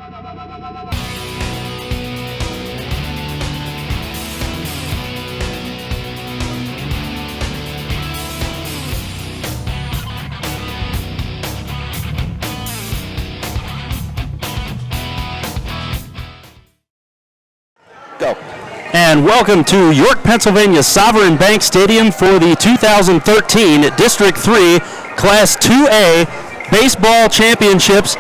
Go. And welcome to York, Pennsylvania Sovereign Bank Stadium for the 2013 District 3 Class 2A Baseball Championships.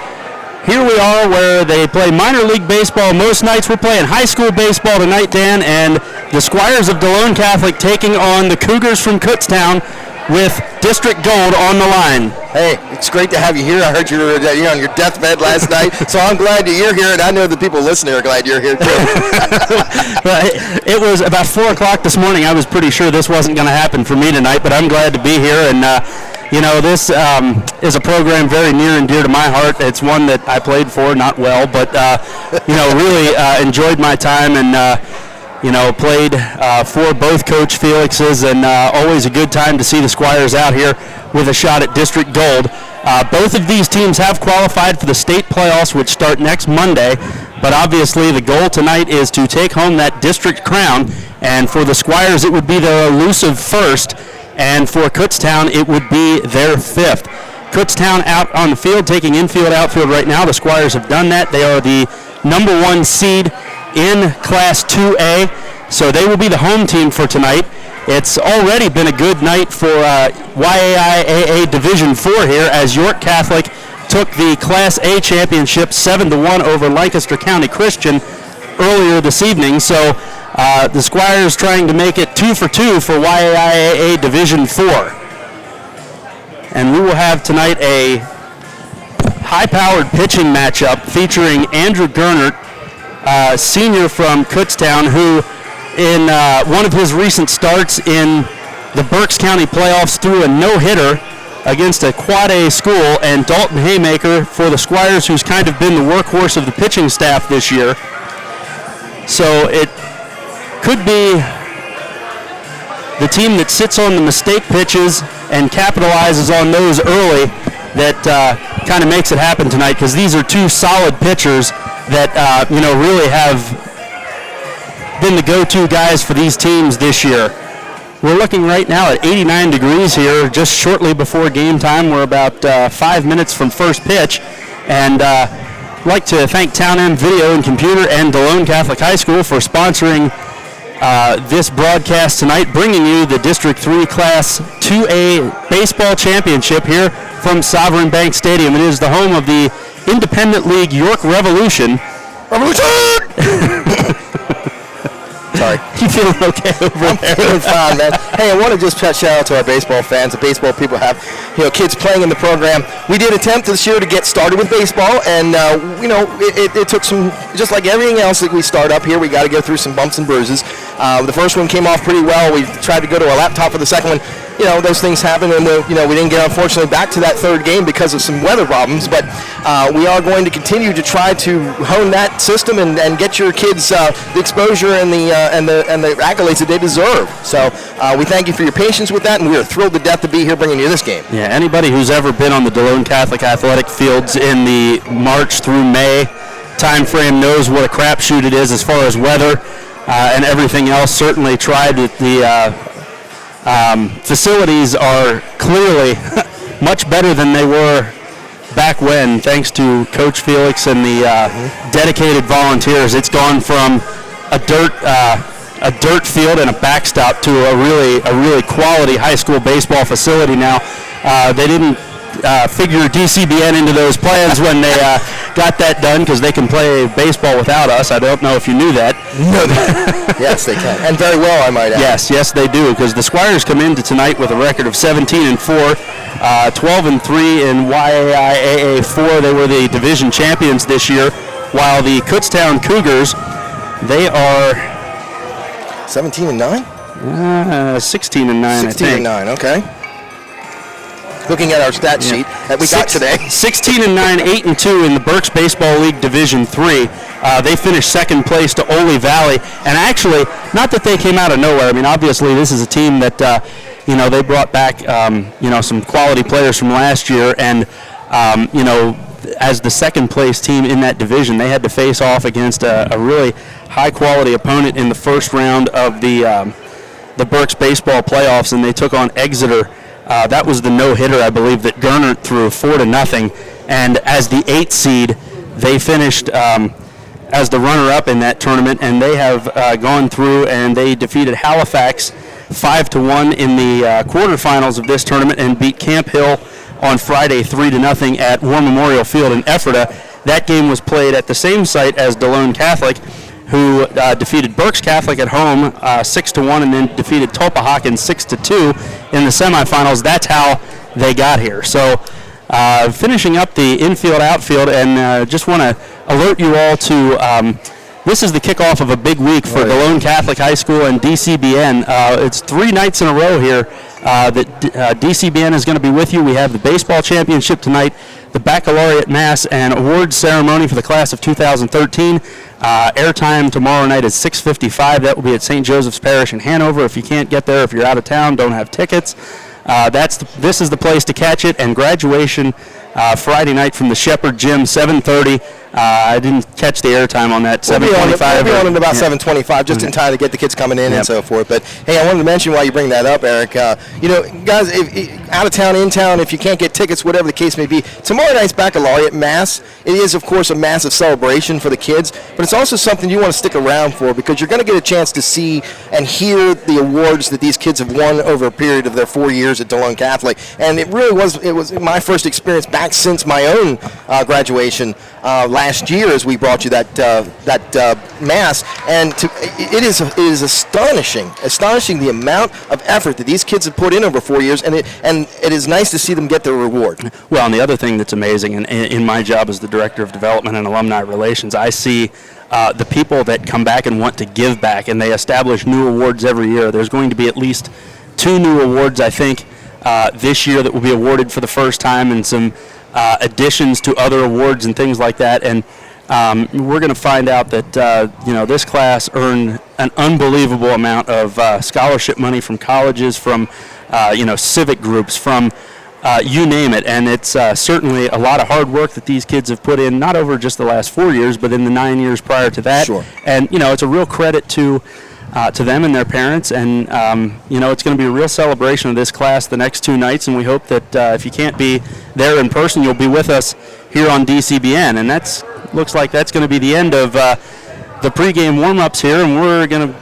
Here we are where they play minor league baseball most nights. We're playing high school baseball tonight, Dan, and the Squires of Delone Catholic taking on the Cougars from Kutztown with District Gold on the line. Hey, it's great to have you here. I heard you were on your deathbed last night, so I'm glad that you're here, and I know the people listening are glad you're here too. It was about 4 o'clock this morning. I was pretty sure this wasn't going to happen for me tonight, but I'm glad to be here. And this is a program very near and dear to my heart. It's one that I played for, not well, but really enjoyed my time and played for both Coach Felix's, and always a good time to see the Squires out here with a shot at District Gold. Both of these teams have qualified for the state playoffs, which start next Monday, but obviously the goal tonight is to take home that district crown, and for the Squires it would be their elusive first, and for Kutztown it would be their fifth. Kutztown out on the field, taking infield, outfield right now. The Squires have done that. They are the number 1 seed in Class 2A, so they will be the home team for tonight. It's already been a good night for PIAA Division 4 here, as York Catholic took the Class A championship 7-1 over Lancaster County Christian earlier this evening. So the Squires trying to make it 2 for 2 for PIAA Division 4. And we will have tonight a high-powered pitching matchup featuring Andrew Gernert, senior from Kutztown, who in one of his recent starts in the Berks County playoffs threw a no-hitter against a Quad A school, and Dalton Haymaker for the Squires, who's kind of been the workhorse of the pitching staff this year. So it could be the team that sits on the mistake pitches and capitalizes on those early that kind of makes it happen tonight, because these are two solid pitchers that really have been the go-to guys for these teams this year. We're looking right now at 89 degrees here, just shortly before game time. We're about 5 minutes from first pitch, and I'd like to thank Town M Video and Computer and Delone Catholic High School for sponsoring this broadcast tonight, bringing you the District 3 Class 2A Baseball Championship here from Sovereign Bank Stadium. It is the home of the Independent League York Revolution. Sorry. You feeling okay over there? I'm feeling fine, man. Hey, I want to just shout out to our baseball fans. The baseball people have, kids playing in the program. We did attempt this year to get started with baseball, and it took some, just like everything else that we start up here, we got to go through some bumps and bruises. The first one came off pretty well. We tried to go to a laptop for the second one. Those things happen, and we didn't get, unfortunately, back to that third game because of some weather problems, but we are going to continue to try to hone that system and get your kids the exposure and the accolades that they deserve. So we thank you for your patience with that, and we are thrilled to death to be here bringing you this game. Yeah, anybody who's ever been on the Delone Catholic athletic fields in the March through May time frame knows what a crapshoot it is as far as weather and everything else. Certainly tried with the facilities are clearly much better than they were back when, thanks to Coach Felix and the dedicated volunteers. It's gone from a dirt field and a backstop to a really quality high school baseball facility now. They didn't figure DCBN into those plans when they got that done, because they can play baseball without us. I don't know if you knew that. No, yes, they can, and very well, I might add. Yes, they do, because the Squires come into tonight with a record of 17-4, 12-3 in YAIAA 4. They were the division champions this year, while the Kutztown Cougars, they are 17-9? 16-9, I think. 16-9, okay. Looking at our stat sheet that we got today. 16-9, 8-2 in the Berks Baseball League Division 3. They finished second place to Ole Valley. And actually, not that they came out of nowhere. I mean, obviously, this is a team that, they brought back, some quality players from last year. And, as the second place team in that division. They had to face off against a really high quality opponent in the first round of the Berks baseball playoffs, and they took on Exeter. That was the no-hitter, I believe, that Gernert threw 4-0. And as the 8th seed, they finished as the runner-up in that tournament, and they have gone through and they defeated Halifax 5-1 in the quarterfinals of this tournament and beat Camp Hill on Friday 3-0 at War Memorial Field in Ephrata. That game was played at the same site as Delone Catholic, who defeated Berks Catholic at home 6-1 and then defeated Tulpehocken 6-2 in the semifinals. That's how they got here. So finishing up the infield, outfield, and just want to alert you all to this is the kickoff of a big week for Delone Catholic High School and DCBN. It's 3 nights in a row here that DCBN is going to be with you. We have the baseball championship tonight, the baccalaureate mass and awards ceremony for the class of 2013. Airtime tomorrow night is 6:55. That will be at St. Joseph's Parish in Hanover. If you can't get there, if you're out of town, don't have tickets, this is the place to catch it. And graduation Friday night from the Shepherd Gym, 7:30. I didn't catch the airtime on that. 7:25. We'll be on at about 7:25, just in time to get the kids coming in and so forth. But hey, I wanted to mention while you bring that up, Eric. Guys, if out of town, in town, if you can't get tickets, whatever the case may be, tomorrow night's baccalaureate mass. It is, of course, a massive celebration for the kids, but it's also something you want to stick around for because you're going to get a chance to see and hear the awards that these kids have won over a period of their 4 years at Delone Catholic. And it was my first experience back since my own graduation last year as we brought you that mass, and it is astonishing the amount of effort that these kids have put in over 4 years, and it is nice to see them get their reward. Well, and the other thing that's amazing, and in my job as the Director of Development and Alumni Relations, I see the people that come back and want to give back, and they establish new awards every year. There's going to be at least 2 new awards, I think, this year that will be awarded for the first time, and some additions to other awards and things like that. And we're going to find out that this class earned an unbelievable amount of scholarship money from colleges, from civic groups, from you name it. And it's certainly a lot of hard work that these kids have put in, not over just the last 4 years, but in the 9 years prior to that. Sure. And it's a real credit to them and their parents, and it's going to be a real celebration of this class the next 2 nights, and we hope that if you can't be there in person, you'll be with us here on DCBN. And looks like that's going to be the end of the pregame warm-ups here, and we're going to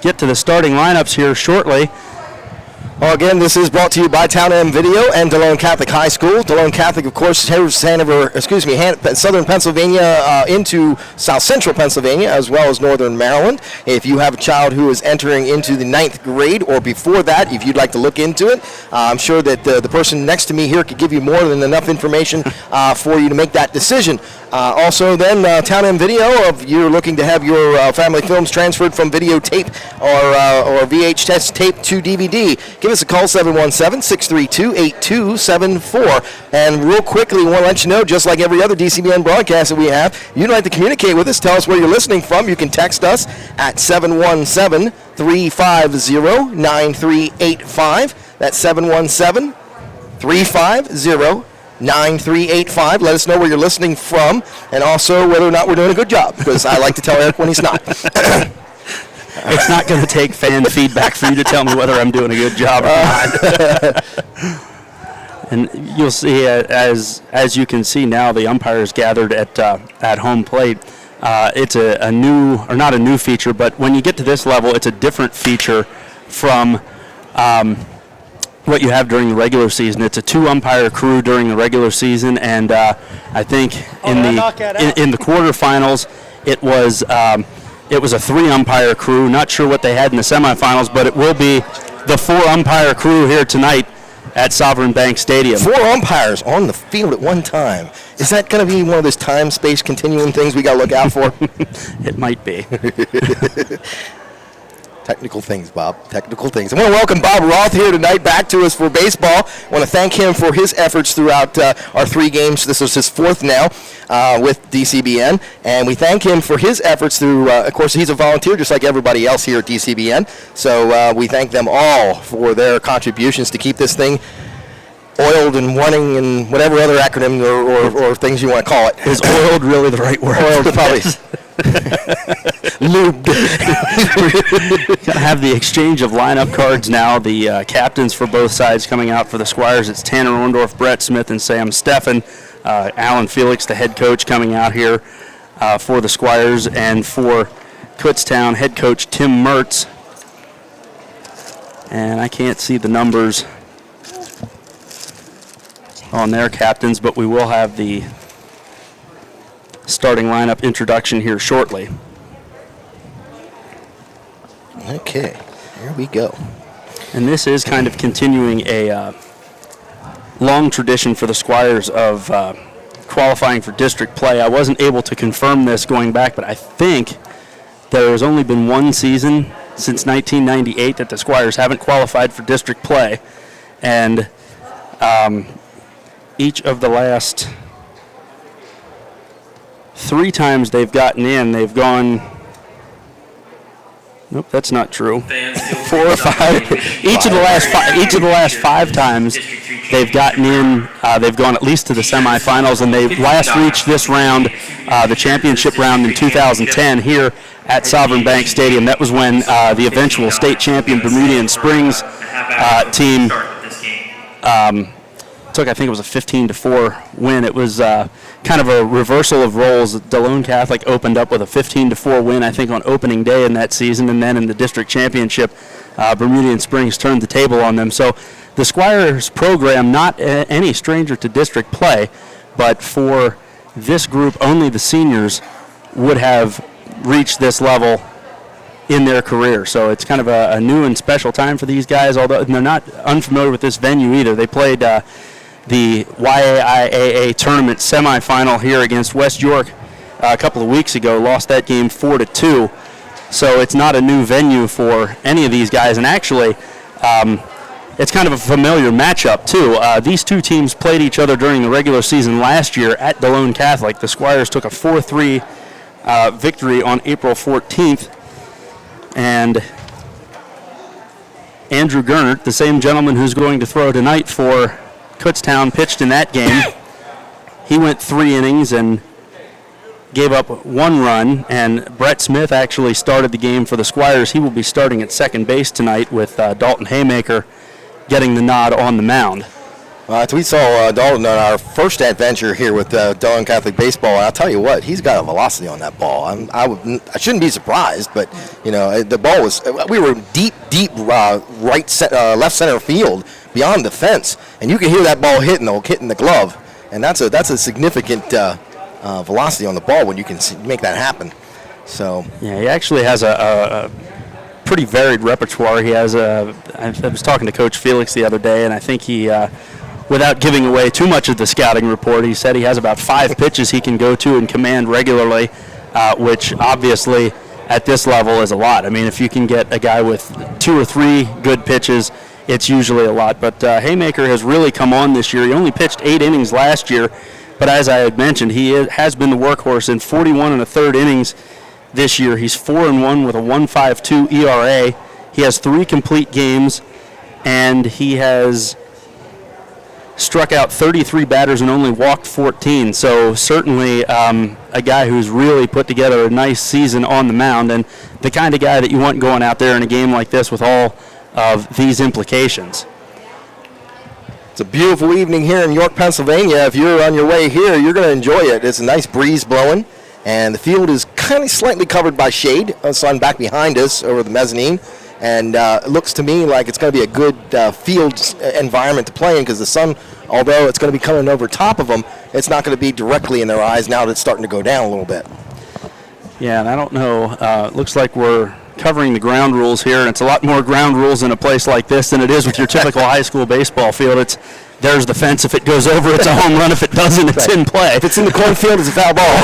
get to the starting lineups here shortly. Well, again, this is brought to you by Town M Video and Delone Catholic High School. Delone Catholic, of course, southern Pennsylvania into south central Pennsylvania, as well as northern Maryland. If you have a child who is entering into the 9th grade or before that, if you'd like to look into it, I'm sure that the person next to me here could give you more than enough information for you to make that decision. Also, then, Town M Video, if you're looking to have your family films transferred from videotape or VHS tape to DVD, give us a call, 717-632-8274. And real quickly, we want to let you know, just like every other DCBN broadcast that we have, if you'd like to communicate with us, tell us where you're listening from. You can text us at 717-350-9385. That's 717-350-9385. Let us know where you're listening from, and also whether or not we're doing a good job, because I like to tell Eric when he's not. It's not going to take fan feedback for you to tell me whether I'm doing a good job or not. And you'll see, as you can see now, the umpires gathered at home plate. It's a new, or not a new feature, but when you get to this level, it's a different feature from what you have during the regular season. It's a 2-umpire crew during the regular season, and I think in the quarterfinals, it was a 3-umpire crew. Not sure what they had in the semifinals, but it will be the 4-umpire crew here tonight at Sovereign Bank Stadium. 4 umpires on the field at one time. Is that going to be one of those time-space continuum things we got to look out for? It might be. Technical things, Bob. Technical things. I want to welcome Bob Roth here tonight back to us for baseball. I want to thank him for his efforts throughout our 3 games. This is his 4th now with DCBN. And we thank him for his efforts through, of course, he's a volunteer just like everybody else here at DCBN. So we thank them all for their contributions to keep this thing oiled and running and whatever other acronym or things you want to call it. Is oiled really the right word? Oiled, probably. Lubed. Gonna have the exchange of lineup cards now. The captains for both sides coming out for the Squires. It's Tanner Orndorff, Brett Smith, and Sam Steffen. Alan Felix, the head coach, coming out here for the Squires, and for Kutztown, head coach Tim Mertz. And I can't see the numbers on their captains, but we will have the starting lineup introduction here shortly. Okay, here we go. And this is kind of continuing a long tradition for the Squires of qualifying for district play. I wasn't able to confirm this going back, but I think there has only been one season since 1998 that the Squires haven't qualified for district play. And each of the last 3 times they've gotten in, they've gone... Nope, that's not true. 4 or 5. Each of the last 5 times they've gotten in, they've gone at least to the semifinals, and they last reached this round, the championship round in 2010 here at Sovereign Bank Stadium. That was when the eventual state champion Bermudian Springs team took, I think it was a 15-4 win. It was kind of a reversal of roles. Delone Catholic opened up with a 15-4 win, I think, on opening day in that season, and then in the district championship, Bermudian Springs turned the table on them. So the Squires program, not any stranger to district play, but for this group, only the seniors would have reached this level in their career. So it's kind of a new and special time for these guys, although they're not unfamiliar with this venue either. They played the PIAA tournament semifinal here against West York a couple of weeks ago, lost that game 4-2. So it's not a new venue for any of these guys, and actually it's kind of a familiar matchup too. These two teams played each other during the regular season last year at Delone Catholic. The Squires took a 4-3 victory on April 14th, and Andrew Gernert, the same gentleman who's going to throw tonight for Kutztown, pitched in that game. He went 3 innings and gave up 1 run, and Brett Smith actually started the game for the Squires. He will be starting at second base tonight with Dalton Haymaker getting the nod on the mound. We saw Dalton on our first adventure here with Delone Catholic Baseball, and I'll tell you what, he's got a velocity on that ball. I shouldn't be surprised, but the ball was, we were deep left center field beyond the fence, and you can hear that ball hitting the glove, and that's a significant velocity on the ball when you can make that happen. So yeah, he actually has a pretty varied repertoire. He has I was talking to Coach Felix the other day, and I think he. Without giving away too much of the scouting report, he said he has about 5 pitches he can go to and command regularly, which obviously at this level is a lot. I mean, if you can get a guy with 2 or 3 good pitches, it's usually a lot. But Haymaker has really come on this year. He only pitched 8 innings last year, but as I had mentioned, he has been the workhorse in 41 1/3 innings this year. He's 4-1 with a 1.52 ERA. He has 3 complete games, and he has struck out 33 batters and only walked 14. So certainly a guy who's really put together a nice season on the mound, and the kind of guy that you want going out there in a game like this with all of these implications. It's a beautiful evening here in York, Pennsylvania. If you're on your way here, you're going to enjoy it. It's a nice breeze blowing, and the field is kind of slightly covered by shade. Sun back behind us over the mezzanine. And it looks to me like it's going to be a good field environment to play in, because the sun, although it's going to be coming over top of them, it's not going to be directly in their eyes now that it's starting to go down a little bit. Yeah, and I don't know. It looks like we're covering the ground rules here, and it's a lot more ground rules in a place like this than it is with your typical high school baseball field. There's the fence. If it goes over, it's a home run. If it doesn't, it's in play. If it's in the cornfield, it's a foul ball.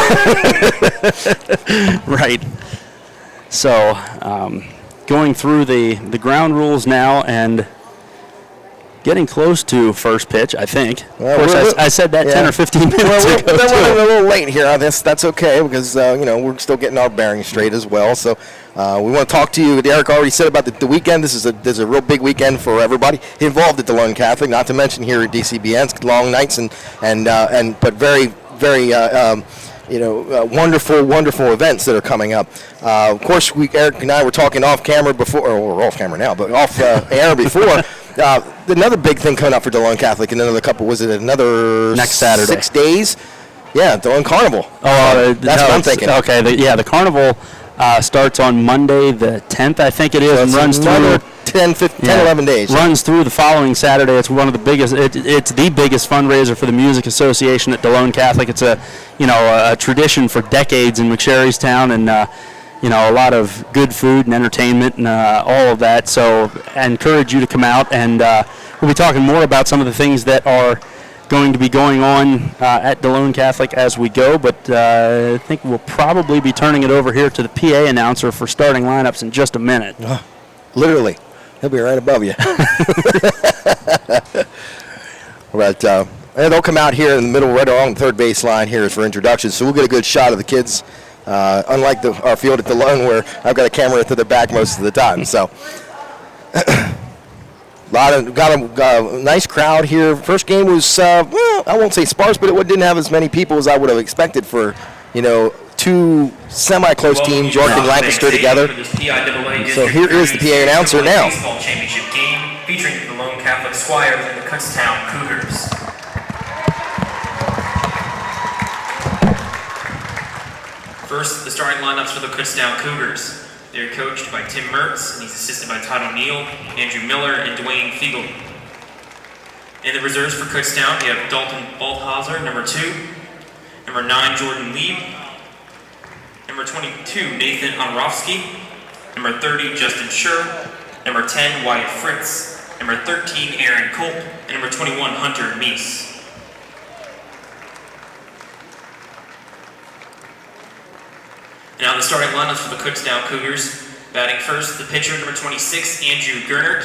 Right. So going through the ground rules now, and getting close to first pitch, I think. Well, of course, I said that 10 or 15 minutes well, ago. We're running a little late here on this. That's okay because we're still getting our bearings straight as well. So we want to talk to you. Derek already said about the weekend. This is a real big weekend for everybody involved at Delone Catholic. Not to mention here at DCBN, it's long nights but very wonderful events that are coming up. Of course, Eric and I were talking off camera before, or we're off camera now, but off air before. Another big thing coming up for Delone Catholic in another next Saturday, 6 days. Yeah, Delone Carnival. That's what I'm thinking. Okay, the carnival starts on Monday the 10th, I think it is, and runs through 11 days. Runs through the following Saturday. It's one of the biggest. It's the biggest fundraiser for the Music Association at Delone Catholic. It's a tradition for decades in McSherrystown, and a lot of good food and entertainment and all of that. So I encourage you to come out, and we'll be talking more about some of the things that are going to be going on at Delone Catholic as we go, but I think we'll probably be turning it over here to the PA announcer for starting lineups in just a minute. Literally. He'll be right above you. But they'll come out here in the middle, right along the third base line here for introductions, so we'll get a good shot of the kids, unlike our field at Delone where I've got a camera to the back most of the time. So got a nice crowd here. First game was, I won't say sparse, but it didn't have as many people as I would have expected for, two semi-close teams, York and Lancaster together. So here is the PA announcer now. Baseball championship game featuring the Delone Catholic Squires and the Kutztown Cougars. First, the starting lineups for the Kutztown Cougars. They're coached by Tim Mertz, and he's assisted by Todd O'Neill, Andrew Miller, and Dwayne Fiegel. In the reserves for Kutztown, we have Dalton Balthazar, number 2, number 9, Jordan Lieb, number 22, Nathan Onrofsky, number 30, Justin Schur, number 10, Wyatt Fritz, number 13, Aaron Culp, and number 21, Hunter Meese. Now the starting lineups for the Kutztown Cougars. Batting first, the pitcher, number 26, Andrew Gernert.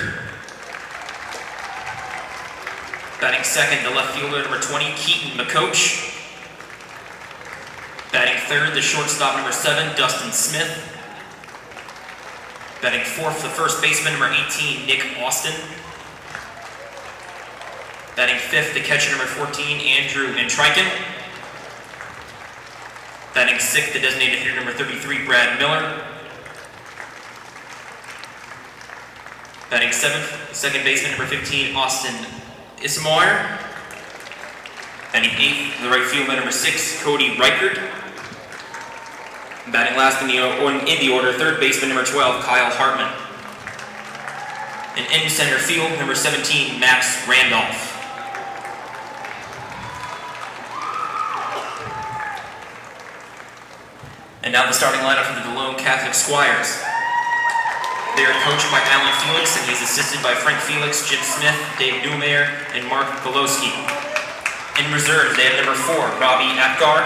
Batting second, the left fielder, number 20, Keaton McCoach. Batting third, the shortstop, number 7, Dustin Smith. Batting fourth, the first baseman, number 18, Nick Austin. Batting fifth, the catcher, number 14, Andrew Entriken. Batting sixth, the designated hitter, number 33, Brad Miller. Batting seventh, the second baseman, number 15, Austin Ismayer. Batting eighth, the right fielder, number 6, Cody Reichert. Batting last in the order, third baseman, number 12, Kyle Hartman. And in center field, number 17, Max Randolph. And now the starting lineup for the Delone Catholic Squires. They are coached by Alan Felix, and he's assisted by Frank Felix, Jim Smith, Dave Newmayer, and Mark Golowski. In reserves, they have number 4, Robbie Apgar,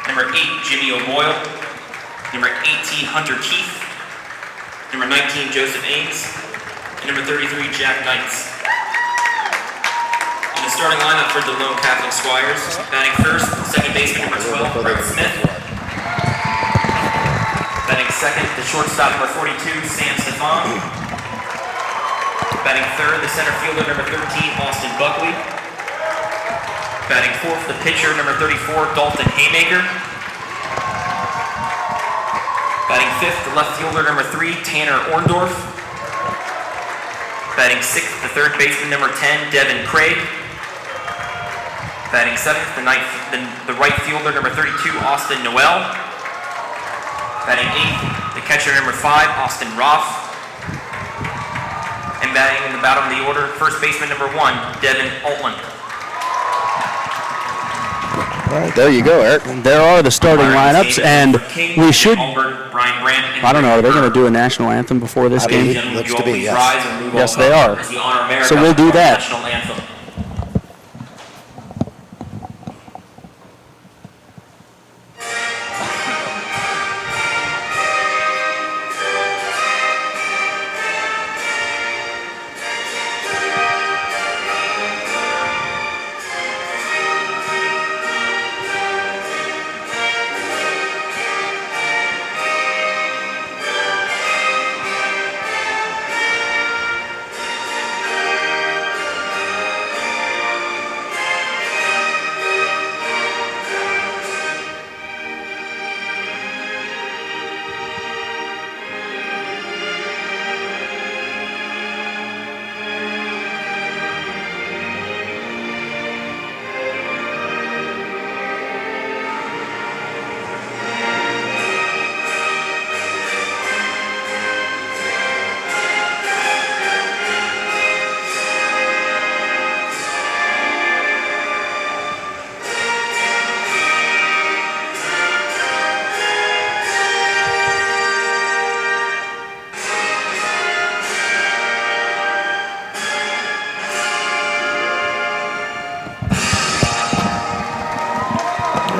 number 8, Jimmy O'Boyle, number 18, Hunter Keith, number 19, Joseph Ames, and number 33, Jack Knights. In the starting lineup for the Delone Catholic Squires, batting first, second baseman, number 12, Brett Smith. Batting second, the shortstop, number 42, Sam Stefan. Batting third, the center fielder, number 13, Austin Buckley. Batting fourth, the pitcher, number 34, Dalton Haymaker. Batting fifth, the left fielder, number 3, Tanner Orndorff. Batting sixth, the third baseman, number 10, Devin Craig. Batting seventh, the right fielder, number 32, Austin Noel. Batting eighth, the catcher, number 5, Austin Roth. And batting in the bottom of the order, first baseman, number 1, Devin Altman. All right, there you go, Eric. There are the starting lineups, and we should, I don't know, are they going to do a national anthem before this game? Looks to be, yes. Yes, they are. So we'll do that.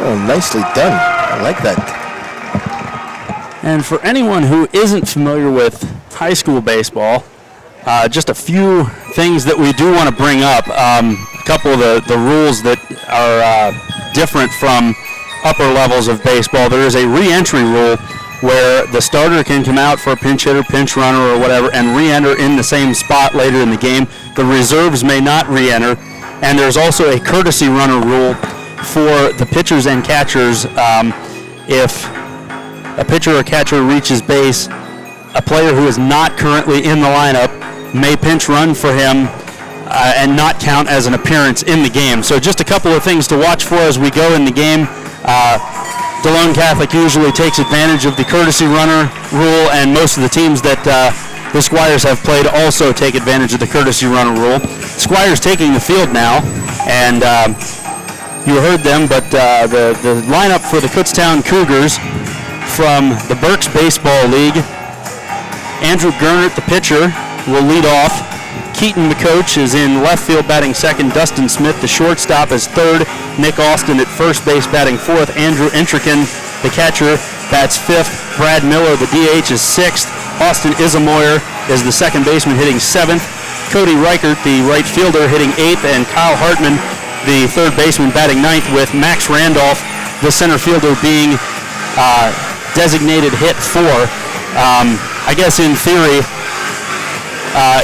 Oh, nicely done. I like that. And for anyone who isn't familiar with high school baseball, just a few things that we do want to bring up. A couple of the rules that are different from upper levels of baseball. There is a re-entry rule where the starter can come out for a pinch hitter, pinch runner, or whatever, and re-enter in the same spot later in the game. The reserves may not re-enter. And there's also a courtesy runner rule for the pitchers and catchers. If a pitcher or catcher reaches base, a player who is not currently in the lineup may pinch run for him and not count as an appearance in the game. So just a couple of things to watch for as we go in the game. Delone Catholic usually takes advantage of the courtesy runner rule, and most of the teams that the Squires have played also take advantage of the courtesy runner rule. Squires taking the field now, and you heard them, but the lineup for the Kutztown Cougars from the Berks Baseball League: Andrew Gernert, the pitcher, will lead off. Keaton McCoach is in left field batting second. Dustin Smith, the shortstop, is third. Nick Austin at first base batting fourth. Andrew Intrican, the catcher, bats fifth. Brad Miller, the DH, is sixth. Austin Isamoyer is the second baseman, hitting seventh. Cody Reichert, the right fielder, hitting eighth. And Kyle Hartman, the third baseman, batting ninth, with Max Randolph, the center fielder, being designated hit four. I guess in theory,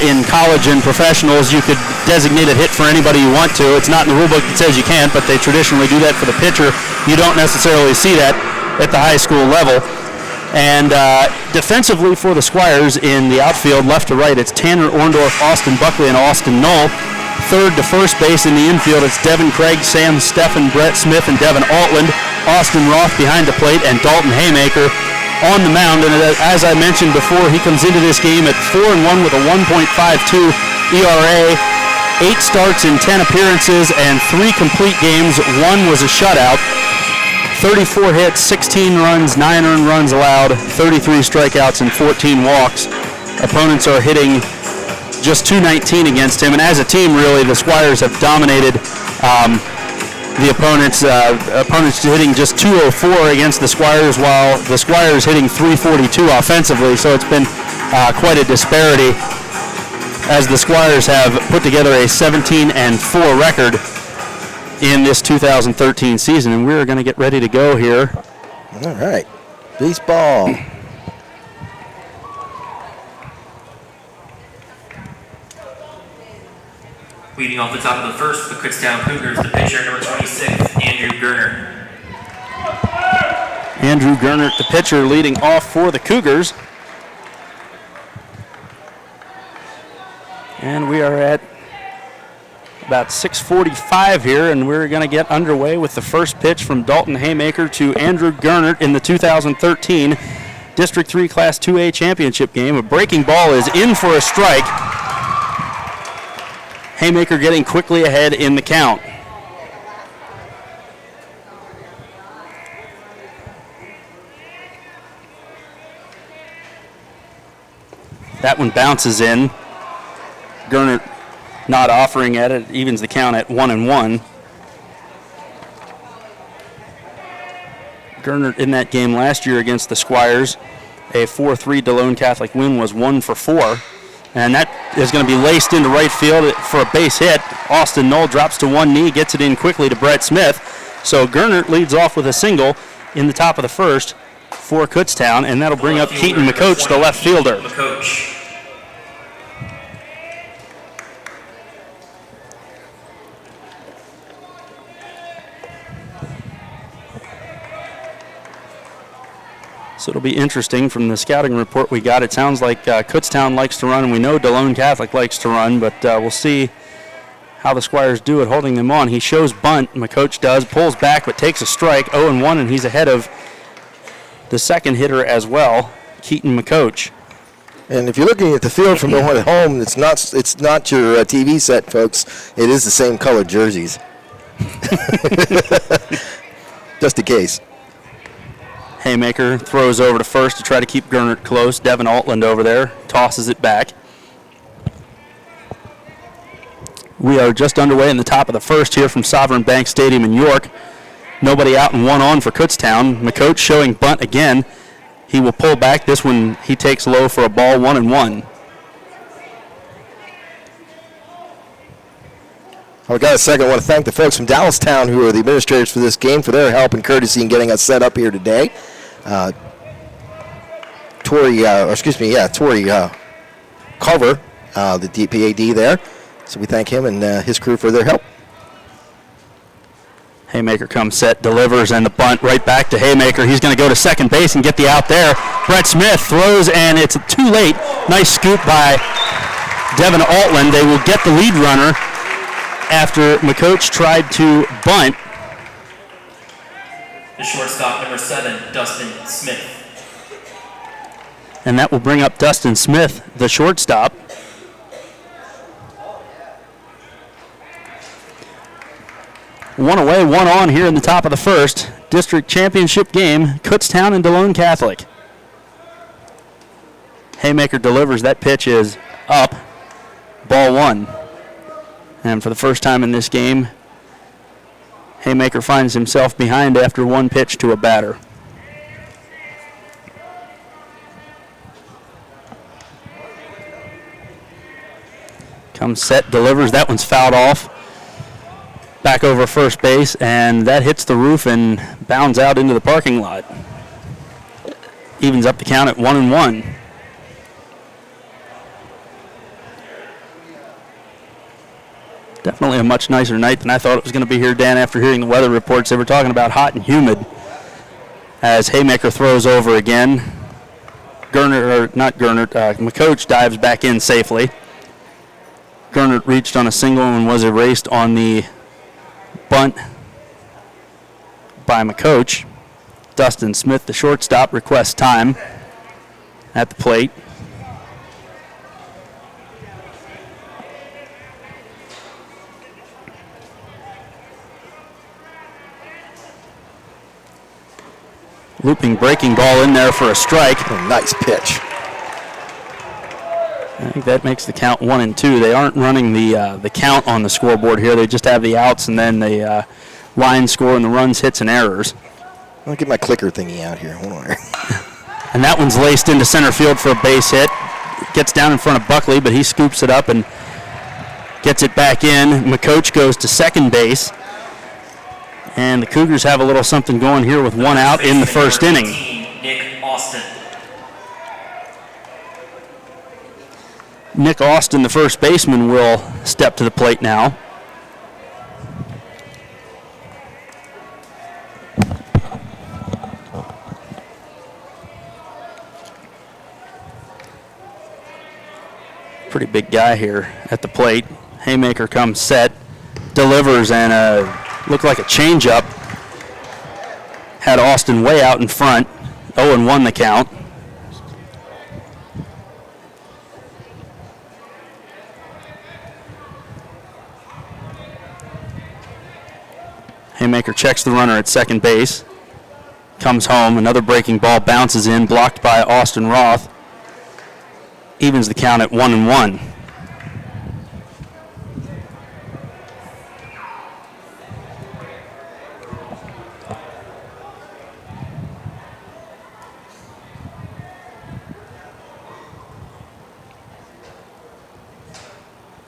in college and professionals, you could designate a hit for anybody you want to. It's not in the rule book that says you can't, but they traditionally do that for the pitcher. You don't necessarily see that at the high school level. And defensively for the Squires in the outfield, left to right, it's Tanner Orndorff, Austin Buckley, and Austin Knoll. Third to first base in the infield, it's Devin Craig, Sam Steffen, Brett Smith, and Devin Altland. Austin Roth behind the plate, and Dalton Haymaker on the mound. And as I mentioned before, he comes into this game at 4-1 with a 1.52 ERA, 8 starts in 10 appearances, and 3 complete games. 1 was a shutout. 34 hits, 16 runs, 9 earned runs allowed, 33 strikeouts, and 14 walks. Opponents are hitting just .219 against him, and as a team, really, the Squires have dominated the opponents. Opponents hitting just .204 against the Squires, while the Squires hitting .342 offensively. So it's been quite a disparity, as the Squires have put together a 17-4 record in this 2013 season, and we're going to get ready to go here. All right, baseball. Leading off the top of the first for the Kutztown Cougars, the pitcher, number 26, Andrew Gernert. Andrew Gernert, the pitcher, leading off for the Cougars. And we are at about 6:45 here, and we're going to get underway with the first pitch from Dalton Haymaker to Andrew Gernert in the 2013 District 3 Class 2A Championship game. A breaking ball is in for a strike. Haymaker getting quickly ahead in the count. That one bounces in. Gernert not offering at it, evens the count at 1-1. Gernert in that game last year against the Squires, a 4-3 Delone Catholic win, was 1 for 4. And that is going to be laced into right field for a base hit. Austin Knoll drops to one knee, gets it in quickly to Brett Smith. So Gernert leads off with a single in the top of the first for Kutztown, and that'll bring up Keaton McCoach, the left fielder. So it'll be interesting. From the scouting report we got, it sounds like Kutztown likes to run, and we know Delone Catholic likes to run, but we'll see how the Squires do at holding them on. He shows bunt, McCoach does, pulls back but takes a strike, 0-1, and he's ahead of the second hitter as well, Keaton McCoach. And if you're looking at the field from at home, it's not your TV set, folks. It is the same color jerseys. Just in case. Haymaker throws over to first to try to keep Gernert close. Devin Altland over there tosses it back. We are just underway in the top of the first here from Sovereign Bank Stadium in York. Nobody out and one on for Kutztown. McCoach showing bunt again. He will pull back. This one he takes low for a ball, 1-1. We got a second. I want to thank the folks from Dallastown who are the administrators for this game for their help and courtesy in getting us set up here today. Tori Carver, the DPAD there. So we thank him and his crew for their help. Haymaker comes set, delivers, and the bunt right back to Haymaker. He's going to go to second base and get the out there. Brett Smith throws, and it's too late. Nice scoop by Devin Altland. They will get the lead runner after McCoach tried to bunt. The shortstop, number 7, Dustin Smith. And that will bring up Dustin Smith, the shortstop. One away, one on here in the top of the first. District championship game, Kutztown and Delone Catholic. Haymaker delivers. That pitch is up. Ball 1. And for the first time in this game, Haymaker finds himself behind after one pitch to a batter. Comes set, delivers. That one's fouled off. Back over first base, and that hits the roof and bounds out into the parking lot. Evens up the count at 1-1. Definitely a much nicer night than I thought it was going to be here, Dan, after hearing the weather reports. They were talking about hot and humid. As Haymaker throws over again. McCoach dives back in safely. Gernert reached on a single and was erased on the bunt by McCoach. Dustin Smith, the shortstop, requests time at the plate. Looping breaking ball in there for a strike. Oh, nice pitch. I think that makes the count 1-2. They aren't running the count on the scoreboard here. They just have the outs and then the line score and the runs, hits, and errors. I'll get my clicker thingy out here. Hold on. And that one's laced into center field for a base hit. Gets down in front of Buckley, but he scoops it up and gets it back in. McCoach goes to second base. And the Cougars have a little something going here with one out in the first inning. Nick Austin. Nick Austin, the first baseman, will step to the plate now. Pretty big guy here at the plate. Haymaker comes set, delivers, and looked like a changeup. Had Austin way out in front. 0-1 the count. Haymaker checks the runner at second base. Comes home. Another breaking ball bounces in, blocked by Austin Roth. Evens the count at 1-1.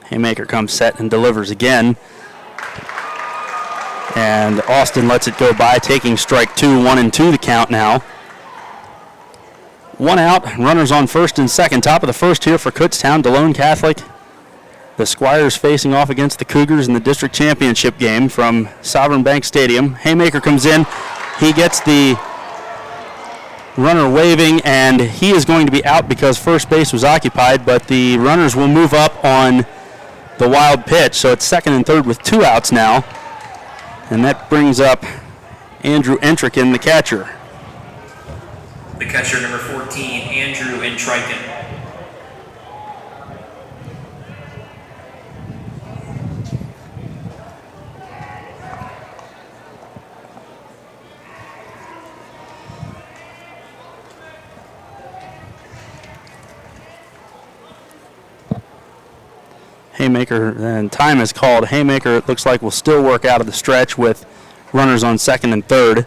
Haymaker comes set and delivers again. And Austin lets it go by, taking strike 2, 1-2 the count now. One out, runners on first and second. Top of the first here for Kutztown, Delone Catholic. The Squires facing off against the Cougars in the district championship game from Sovereign Bank Stadium. Haymaker comes in. He gets the runner waving, and he is going to be out because first base was occupied, but the runners will move up on the wild pitch. So it's second and third with 2 outs now. And that brings up Andrew Entricken, the catcher. The catcher, number 14, Andrew Entricken. Haymaker, and time is called. Haymaker, it looks like, will still work out of the stretch with runners on second and third.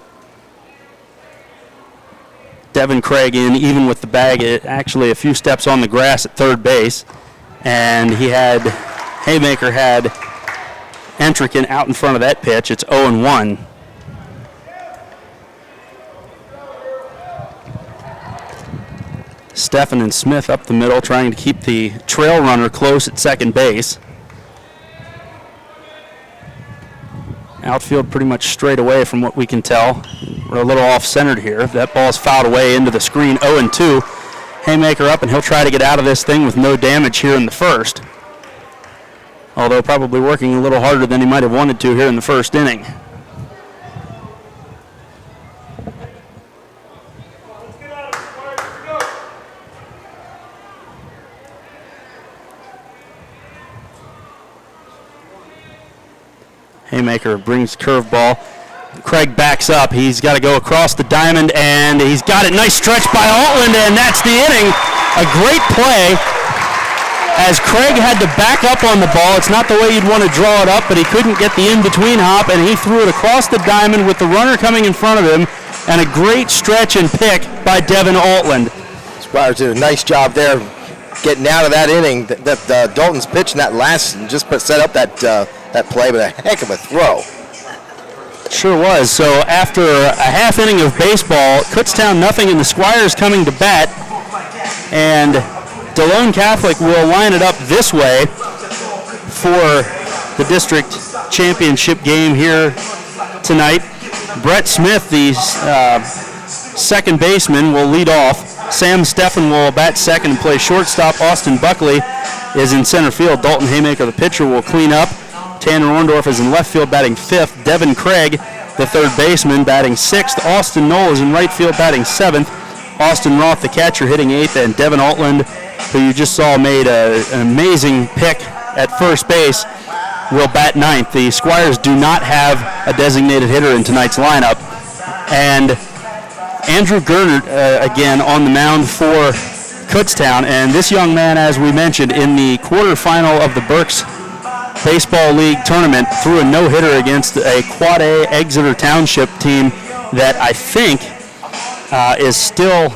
Devin Craig in, even with the bag, actually a few steps on the grass at third base. And Haymaker had Entrican out in front of that pitch. It's 0-1. Steffen and Smith up the middle, trying to keep the trail runner close at second base. Outfield pretty much straight away from what we can tell. We're a little off-centered here. That ball's fouled away into the screen, 0-2. Haymaker up, and he'll try to get out of this thing with no damage here in the first. Although probably working a little harder than he might have wanted to here in the first inning. Haymaker brings curveball. Craig backs up. He's got to go across the diamond, and he's got it. Nice stretch by Altland, and that's the inning. A great play as Craig had to back up on the ball. It's not the way you'd want to draw it up, but he couldn't get the in-between hop, and he threw it across the diamond with the runner coming in front of him, and a great stretch and pick by Devin Altland. Squires did a nice job there getting out of that inning. Dalton's pitch in that last and just set up that play, but a heck of a throw. Sure was. So after a half inning of baseball, Kutztown nothing and the Squires coming to bat, and Delone Catholic will line it up this way for the district championship game here tonight. Brett Smith, the second baseman, will lead off. Sam Steffen will bat second and play shortstop. Austin Buckley is in center field. Dalton Haymaker, the pitcher, will clean up. Tanner Orndorff is in left field batting fifth. Devin Craig, the third baseman, batting sixth. Austin Knoll is in right field batting seventh. Austin Roth, the catcher, hitting eighth. And Devin Altland, who you just saw made an amazing pick at first base, will bat ninth. The Squires do not have a designated hitter in tonight's lineup. And Andrew Gernert, again, on the mound for Kutztown. And this young man, as we mentioned, in the quarterfinal of the Berks Baseball League tournament, threw a no-hitter against a Quad A Exeter Township team that I think is still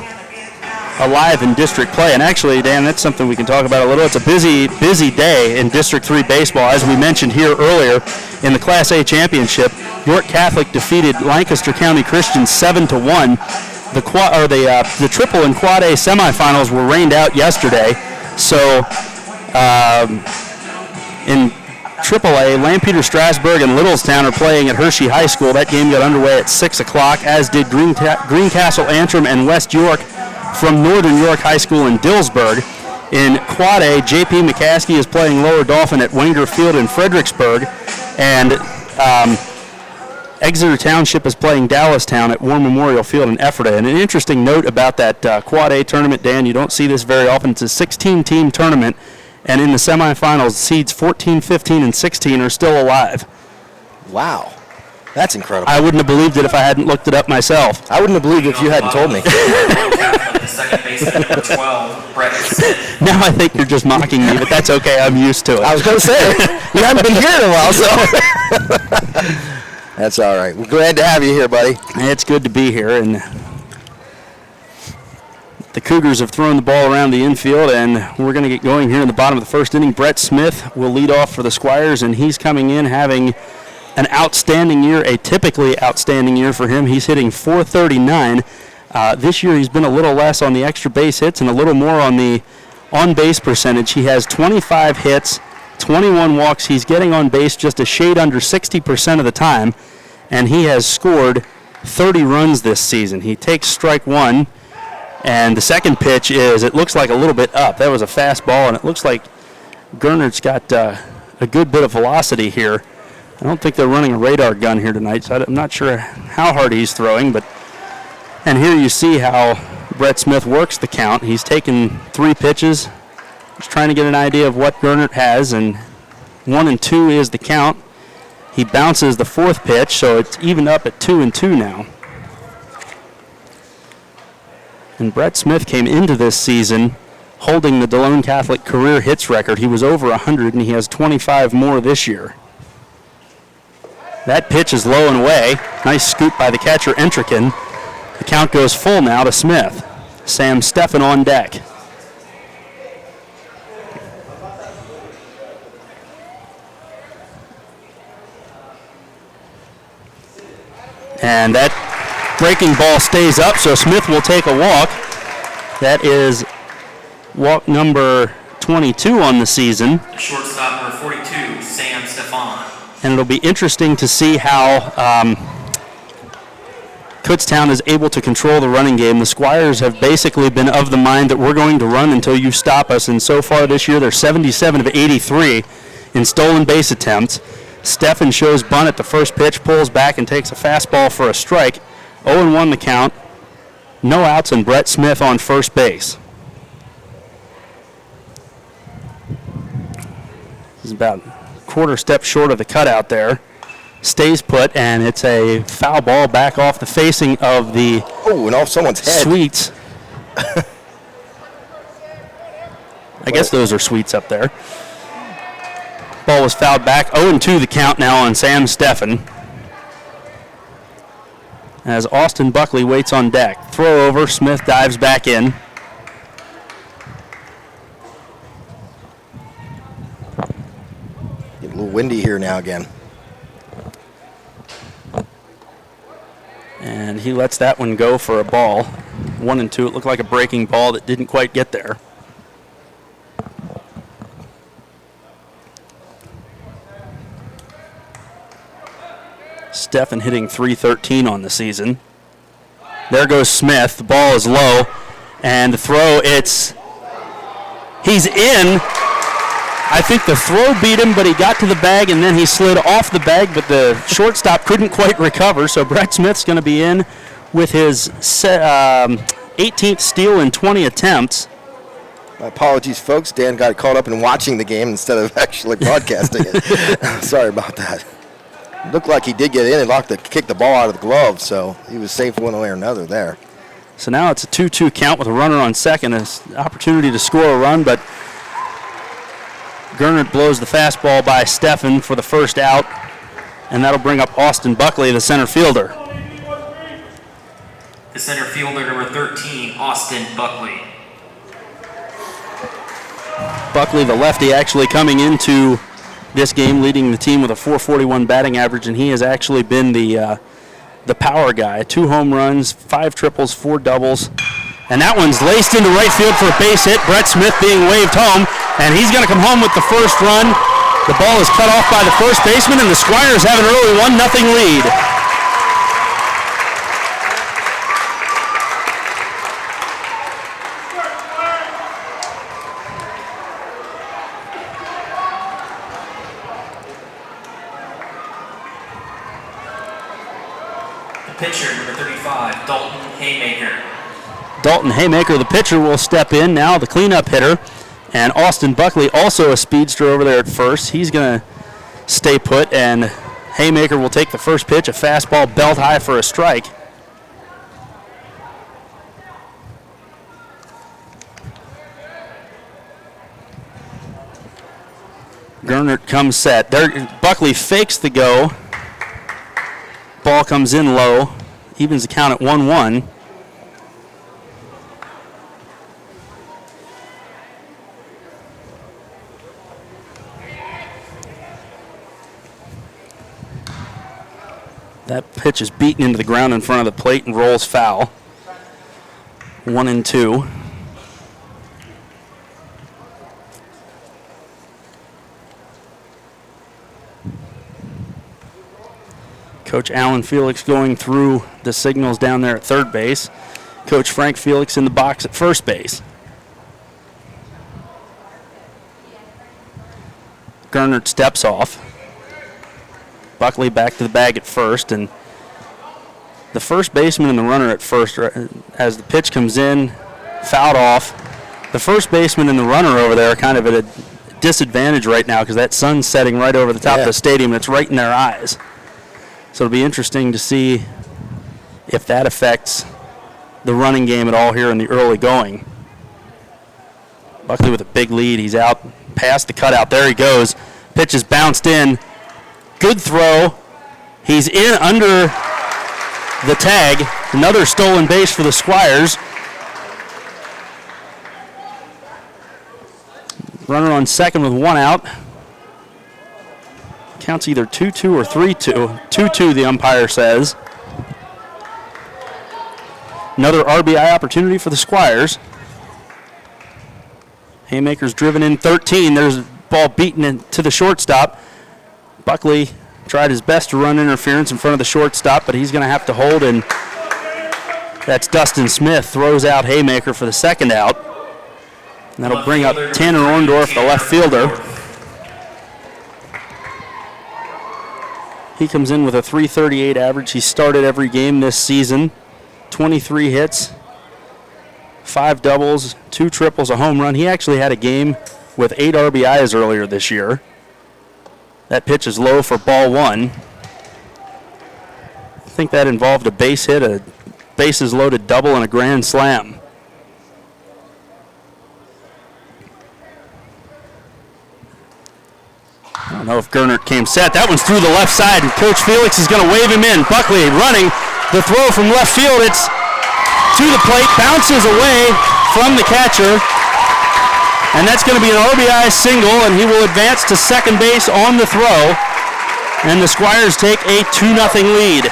alive in district play. And actually, Dan, that's something we can talk about a little. It's a busy day in District 3 baseball. As we mentioned here earlier, in the Class A championship, York Catholic defeated Lancaster County Christian 7-1. The triple and Quad A semifinals were rained out yesterday. So in AAA, Lampeter Strasburg and Littlestown are playing at Hershey High School. That game got underway at 6 o'clock, as did Greencastle Antrim and West York from Northern York High School in Dillsburg. In Quad A, J.P. McCaskey is playing Lower Dauphin at Wenger Field in Fredericksburg, and Exeter Township is playing Dallastown at War Memorial Field in Ephrata. And an interesting note about that Quad A tournament, Dan, you don't see this very often. It's a 16-team tournament, and in the semifinals, seeds 14, 15, and 16 are still alive. Wow. That's incredible. I wouldn't have believed it if I hadn't looked it up myself. I wouldn't have believed it if you hadn't told me. The second baseman, number 12, Brett Smith. Now I think you're just mocking me, but that's okay. I'm used to it. I was going to say, you haven't been here in a while, so. That's all right. We're glad to have you here, buddy. It's good to be here, and the Cougars have thrown the ball around the infield, and we're going to get going here in the bottom of the first inning. Brett Smith will lead off for the Squires, and he's coming in having an outstanding year, a typically outstanding year for him. He's hitting .439. This year he's been a little less on the extra base hits and a little more on the on-base percentage. He has 25 hits, 21 walks. He's getting on base just a shade under 60% of the time, and he has scored 30 runs this season. He takes strike one, and the second pitch it looks like a little bit up. That was a fastball, and it looks like Gernert's got a good bit of velocity here. I don't think they're running a radar gun here tonight, so I'm not sure how hard he's throwing. And here you see how Brett Smith works the count. He's taken 3 pitches, just trying to get an idea of what Gernert has, and 1 and 2 is the count. He bounces the 4th pitch, so it's even up at 2 and 2 now. And Brett Smith came into this season holding the Delone Catholic career hits record. He was over 100, and he has 25 more this year. That pitch is low and away. Nice scoop by the catcher, Entrikin. The count goes full now to Smith. Sam Steffen on deck. And that breaking ball stays up, so Smith will take a walk. That is walk number 22 on the season. Shortstop number 42, Sam Stefan. And it'll be interesting to see how Kutztown is able to control the running game. The Squires have basically been of the mind that we're going to run until you stop us, and so far this year they're 77 of 83 in stolen base attempts. Steffen shows bunt at the first pitch, pulls back and takes a fastball for a strike. 0-1 the count. No outs and Brett Smith on first base. He's about a quarter step short of the cutout there. Stays put, and it's a foul ball back off the facing of the and off someone's head. Sweets. I guess those are Sweets up there. Ball was fouled back. 0-2 the count now on Sam Steffen. As Austin Buckley waits on deck. Throw over, Smith dives back in. Getting a little windy here now again. And he lets that one go for a ball. 1-2. It looked like a breaking ball that didn't quite get there. Steffen hitting .313 on the season. There goes Smith. The ball is low. And the throw, he's in. I think the throw beat him, but he got to the bag, and then he slid off the bag, but the shortstop couldn't quite recover. So Brett Smith's going to be in with his 18th steal in 20 attempts. My apologies, folks. Dan got caught up in watching the game instead of actually broadcasting it. Sorry about that. Looked like he did get in and kicked the ball out of the glove, so he was safe one way or another there. So now it's a 2-2 count with a runner on second. An opportunity to score a run, but Gernert blows the fastball by Steffen for the first out, and that'll bring up Austin Buckley, the center fielder. The center fielder, number 13, Austin Buckley. Buckley, the lefty, actually coming into this game, leading the team with a .441 batting average, and he has actually been the power guy. 2 home runs, 5 triples, 4 doubles, and that one's laced into right field for a base hit. Brett Smith being waved home, and he's going to come home with the first run. The ball is cut off by the first baseman, and the Squires have an early 1-0 lead. Pitcher, number 35, Dalton Haymaker. Dalton Haymaker, the pitcher, will step in now, the cleanup hitter. And Austin Buckley, also a speedster over there at first. He's going to stay put, and Haymaker will take the first pitch, a fastball belt high for a strike. Gernert comes set. There, Buckley fakes the go. Ball comes in low, evens the count at 1-1. That pitch is beaten into the ground in front of the plate and rolls foul. 1-2. Coach Alan Felix going through the signals down there at third base. Coach Frank Felix in the box at first base. Gernert steps off. Buckley back to the bag at first, and the first baseman and the runner at first, as the pitch comes in, fouled off. The first baseman and the runner over there are kind of at a disadvantage right now because that sun's setting right over the top of the stadium, and it's right in their eyes. So it'll be interesting to see if that affects the running game at all here in the early going. Buckley with a big lead. He's out past the cutout. There he goes. Pitch is bounced in. Good throw. He's in under the tag. Another stolen base for the Squires. Runner on second with one out. Counts either 2-2 or 3-2. 2-2, the umpire says. Another RBI opportunity for the Squires. Haymaker's driven in 13. There's a ball beaten into the shortstop. Buckley tried his best to run interference in front of the shortstop, but he's going to have to hold, and that's Dustin Smith. Throws out Haymaker for the second out. And that'll bring up Tanner Orndorff, the left fielder. He comes in with a .338 average. He started every game this season. 23 hits, 5 doubles, 2 triples, a home run. He actually had a game with 8 RBIs earlier this year. That pitch is low for ball 1. I think that involved a base hit, a bases loaded double, and a grand slam. I don't know if Gernert came set. That one's through the left side, and Coach Felix is going to wave him in. Buckley running the throw from left field. It's to the plate, bounces away from the catcher, and that's going to be an RBI single, and he will advance to second base on the throw, and the Squires take a 2-0 lead.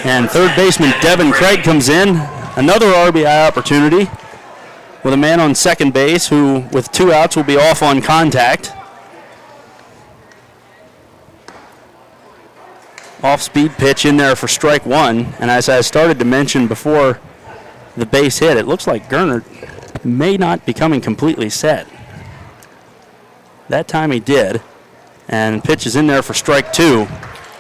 And third baseman Devin Craig comes in. Another RBI opportunity with a man on second base who, with 2 outs, will be off on contact. Off-speed pitch in there for strike 1. And as I started to mention before the base hit, it looks like Gernert may not be coming completely set. That time he did. And pitch is in there for strike 2.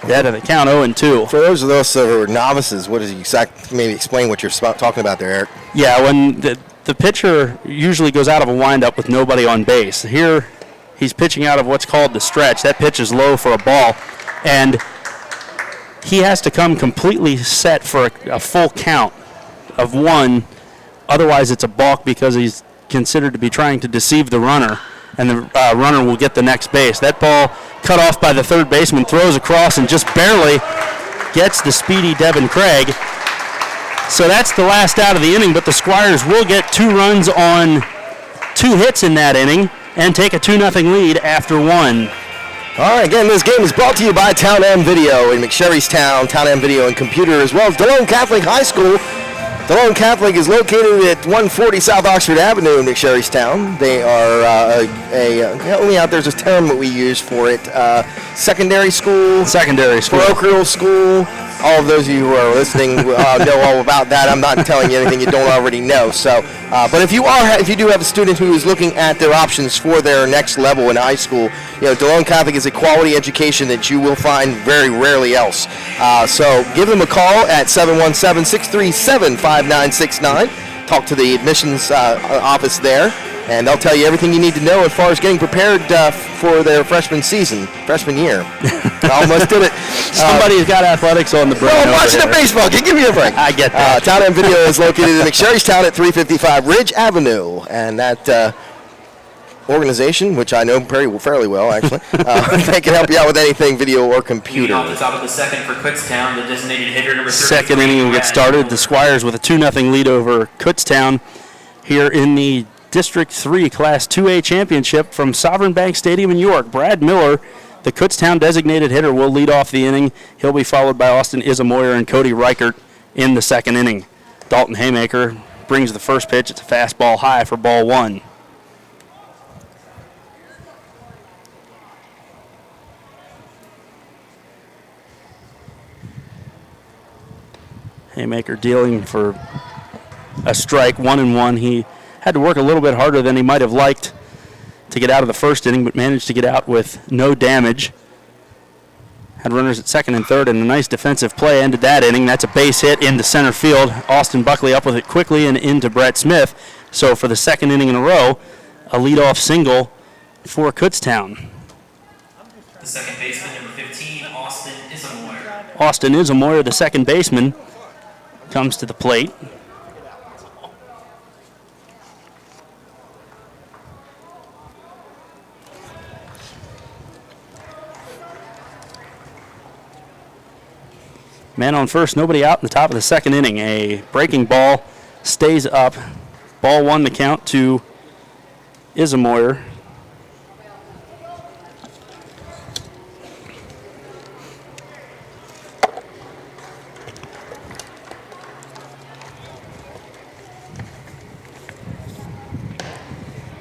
Dead of the count, 0-2. For those of us who are novices, what is exact? Maybe explain what you're talking about there, Eric. Yeah, when the pitcher usually goes out of a windup with nobody on base. Here, he's pitching out of what's called the stretch. That pitch is low for a ball, and he has to come completely set for a full count of 1. Otherwise, it's a balk because he's considered to be trying to deceive the runner, and the runner will get the next base. That ball cut off by the third baseman, throws across and just barely gets the speedy Devin Craig. So that's the last out of the inning, but the Squires will get 2 runs on 2 hits in that inning and take a 2-0 lead after 1. All right, again, this game is brought to you by Town M Video in McSherrystown, Town M Video and Computer, as well as Delone Catholic High School. Delone Catholic is located at 140 South Oxford Avenue in McSherrystown. They are help me out, there's a term that we use for it, secondary school. Secondary school. Parochial school. All of those of you who are listening know all about that. I'm not telling you anything you don't already know. So, but if you do have a student who is looking at their options for their next level in high school, Delone Catholic is a quality education that you will find very rarely else. So give them a call at 717-637-5969. Talk to the admissions office there, and they'll tell you everything you need to know as far as getting prepared for their freshman year. I almost did it. Somebody's got athletics on the brain. Well, I'm watching the baseball. Give me a break. I get that. Town M Video is located in McSherrystown at 355 Ridge Avenue, and that organization, which I know fairly well, actually, they can help you out with anything video or computer. Off the top of the second for Kutztown, the designated hitter number 33. Second inning will get started. The Squires with a 2-0 lead over Kutztown here in the District 3 Class 2A Championship from Sovereign Bank Stadium in York. Brad Miller, the Kutztown designated hitter, will lead off the inning. He'll be followed by Austin Isamoyer and Cody Reichert in the second inning. Dalton Haymaker brings the first pitch. It's a fastball high for ball 1. Haymaker dealing for a strike, 1-1. He had to work a little bit harder than he might have liked to get out of the first inning, but managed to get out with no damage. Had runners at second and third, and a nice defensive play ended that inning. That's a base hit into center field. Austin Buckley up with it quickly and into Brett Smith. So for the second inning in a row, a leadoff single for Kutztown. The second baseman, number 15, Austin Isamoyer. Austin Isamoyer, the second baseman, comes to the plate. Man on first, nobody out in the top of the second inning. A breaking ball stays up. Ball 1 the count to Isamoyer.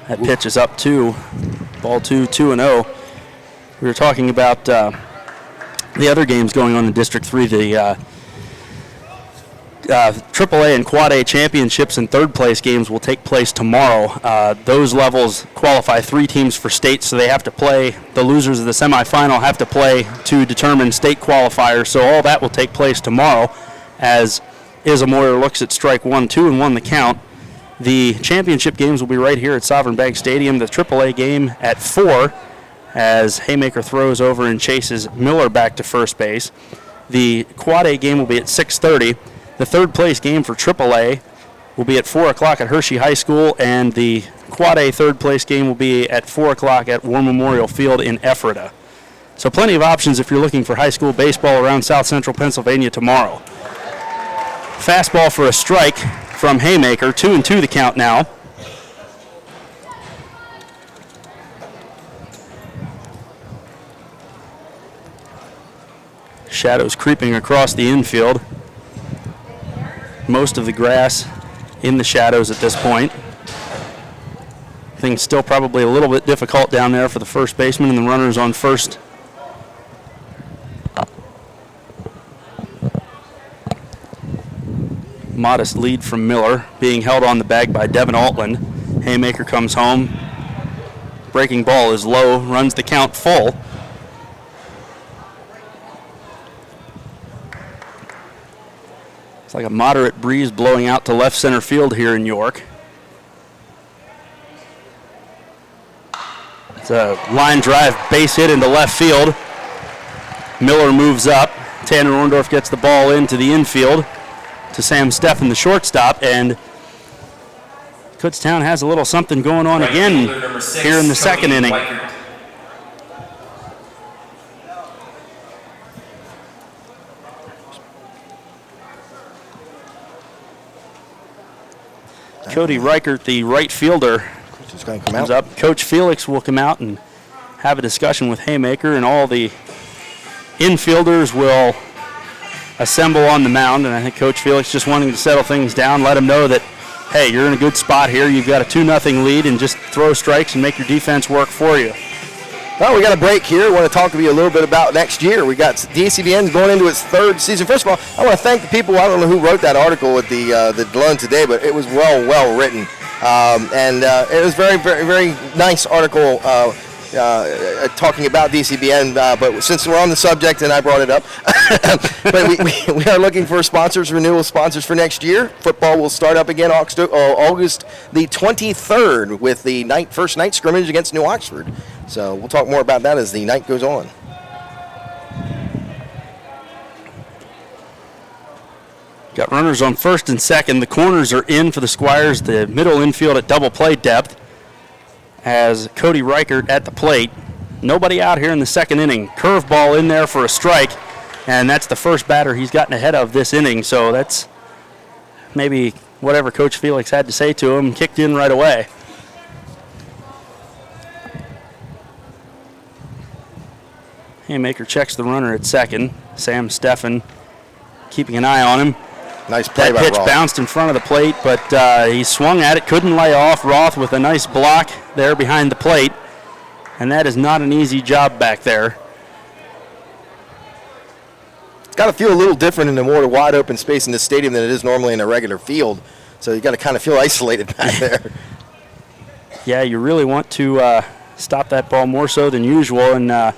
That pitch is up 2. Ball 2, 2-0. We were talking about the other games going on in District 3, the AAA and Quad A championships and third place games will take place tomorrow. Those levels qualify 3 teams for state, so they have to play. The losers of the semifinal have to play to determine state qualifiers, so all that will take place tomorrow as Isamoyer looks at strike 1, 2, and 1 the count. The championship games will be right here at Sovereign Bank Stadium. The AAA game at 4 as Haymaker throws over and chases Miller back to first base. The Quad A game will be at 6:30. The third place game for AAA will be at 4 o'clock at Hershey High School, and the Quad A third place game will be at 4 o'clock at War Memorial Field in Ephrata. So plenty of options if you're looking for high school baseball around South Central Pennsylvania tomorrow. Fastball for a strike from Haymaker, 2-2 the count now. Shadows creeping across the infield. Most of the grass in the shadows at this point. Things still probably a little bit difficult down there for the first baseman and the runners on first. Modest lead from Miller, being held on the bag by Devin Altland. Haymaker comes home. Breaking ball is low, runs the count full. It's like a moderate breeze blowing out to left center field here in York. It's a line drive base hit into left field. Miller moves up. Tanner Orndorff gets the ball into the infield to Sam Steffen, the shortstop, and Kutztown has a little something going on again here in the second inning. Cody Reichert, the right fielder, comes up. Coach Felix will come out and have a discussion with Haymaker, and all the infielders will assemble on the mound. And I think Coach Felix just wanting to settle things down, let them know that, hey, you're in a good spot here. You've got a 2-0 lead, and just throw strikes and make your defense work for you. Well, we got a break here. I want to talk to you a little bit about next year. We got DCBN going into its 3rd season. First of all, I want to thank the people. I don't know who wrote that article with the Delone today, but it was well written, and it was very nice article talking about DCBN. But since we're on the subject and I brought it up, but we are looking for renewal sponsors for next year. Football will start up again August the 23rd with the first night scrimmage against New Oxford. So we'll talk more about that as the night goes on. Got runners on first and second. The corners are in for the Squires. The middle infield at double play depth as Cody Reichert at the plate. Nobody out here in the second inning. Curveball in there for a strike, and that's the first batter he's gotten ahead of this inning. So that's maybe whatever Coach Felix had to say to him kicked in right away. Haymaker checks the runner at second. Sam Steffen keeping an eye on him. Nice play by That pitch Roth. bounced in front of the plate, but he swung at it, couldn't lay off. Roth with a nice block there behind the plate, and that is not an easy job back there. It's got to feel a little different in a more wide open space in this stadium than it is normally in a regular field, so you got to kind of feel isolated back there. Yeah, you really want to stop that ball more so than usual, and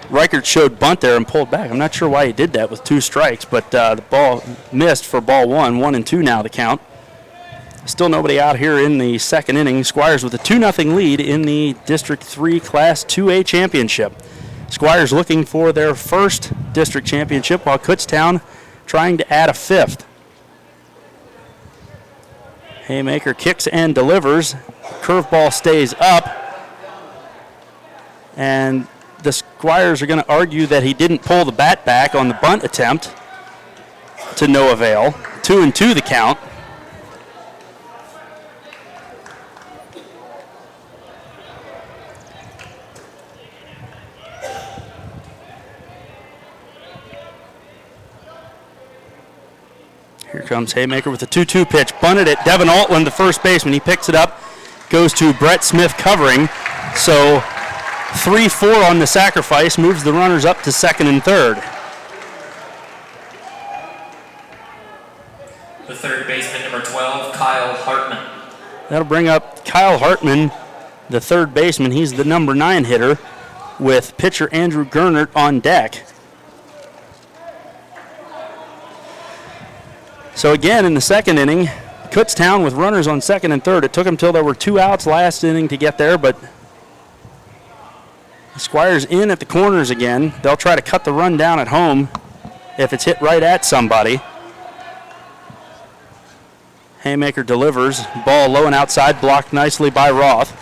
Reichert showed bunt there and pulled back. I'm not sure why he did that with 2 strikes, but the ball missed for ball 1, 1-2 now the count. Still nobody out here in the second inning. Squires with a 2-0 lead in the District 3 Class 2A championship. Squires looking for their first district championship, while Kutztown trying to add a fifth. Haymaker kicks and delivers. Curveball stays up. And the Squires are going to argue that he didn't pull the bat back on the bunt attempt, to no avail. 2-2 the count. Here comes Haymaker with a 2-2 pitch. Bunted it. Devin Altland, the first baseman. He picks it up. Goes to Brett Smith covering. So 3-4 on the sacrifice. Moves the runners up to second and third. The third baseman, number 12, Kyle Hartman. That'll bring up Kyle Hartman, the third baseman. He's the number 9 hitter, with pitcher Andrew Gernert on deck. So again, in the second inning, Kutztown with runners on second and third. It took them till there were 2 outs last inning to get there, but the Squires in at the corners again. They'll try to cut the run down at home if it's hit right at somebody. Haymaker delivers. Ball low and outside, blocked nicely by Roth.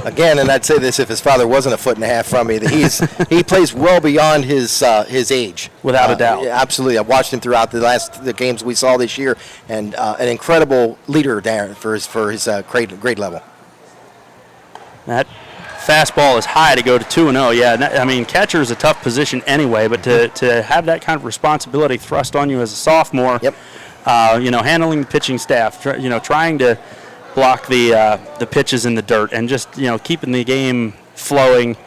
Again, and I'd say this if his father wasn't a foot and a half from me, that he plays well beyond his age. Without a doubt. Yeah, absolutely. I've watched him throughout the games we saw this year, and an incredible leader there for his grade level. That fastball is high to go to 2-0. Yeah, I mean, catcher is a tough position anyway, but to have that kind of responsibility thrust on you as a sophomore, yep. Handling the pitching staff, trying to block the pitches in the dirt, and just keeping the game flowing.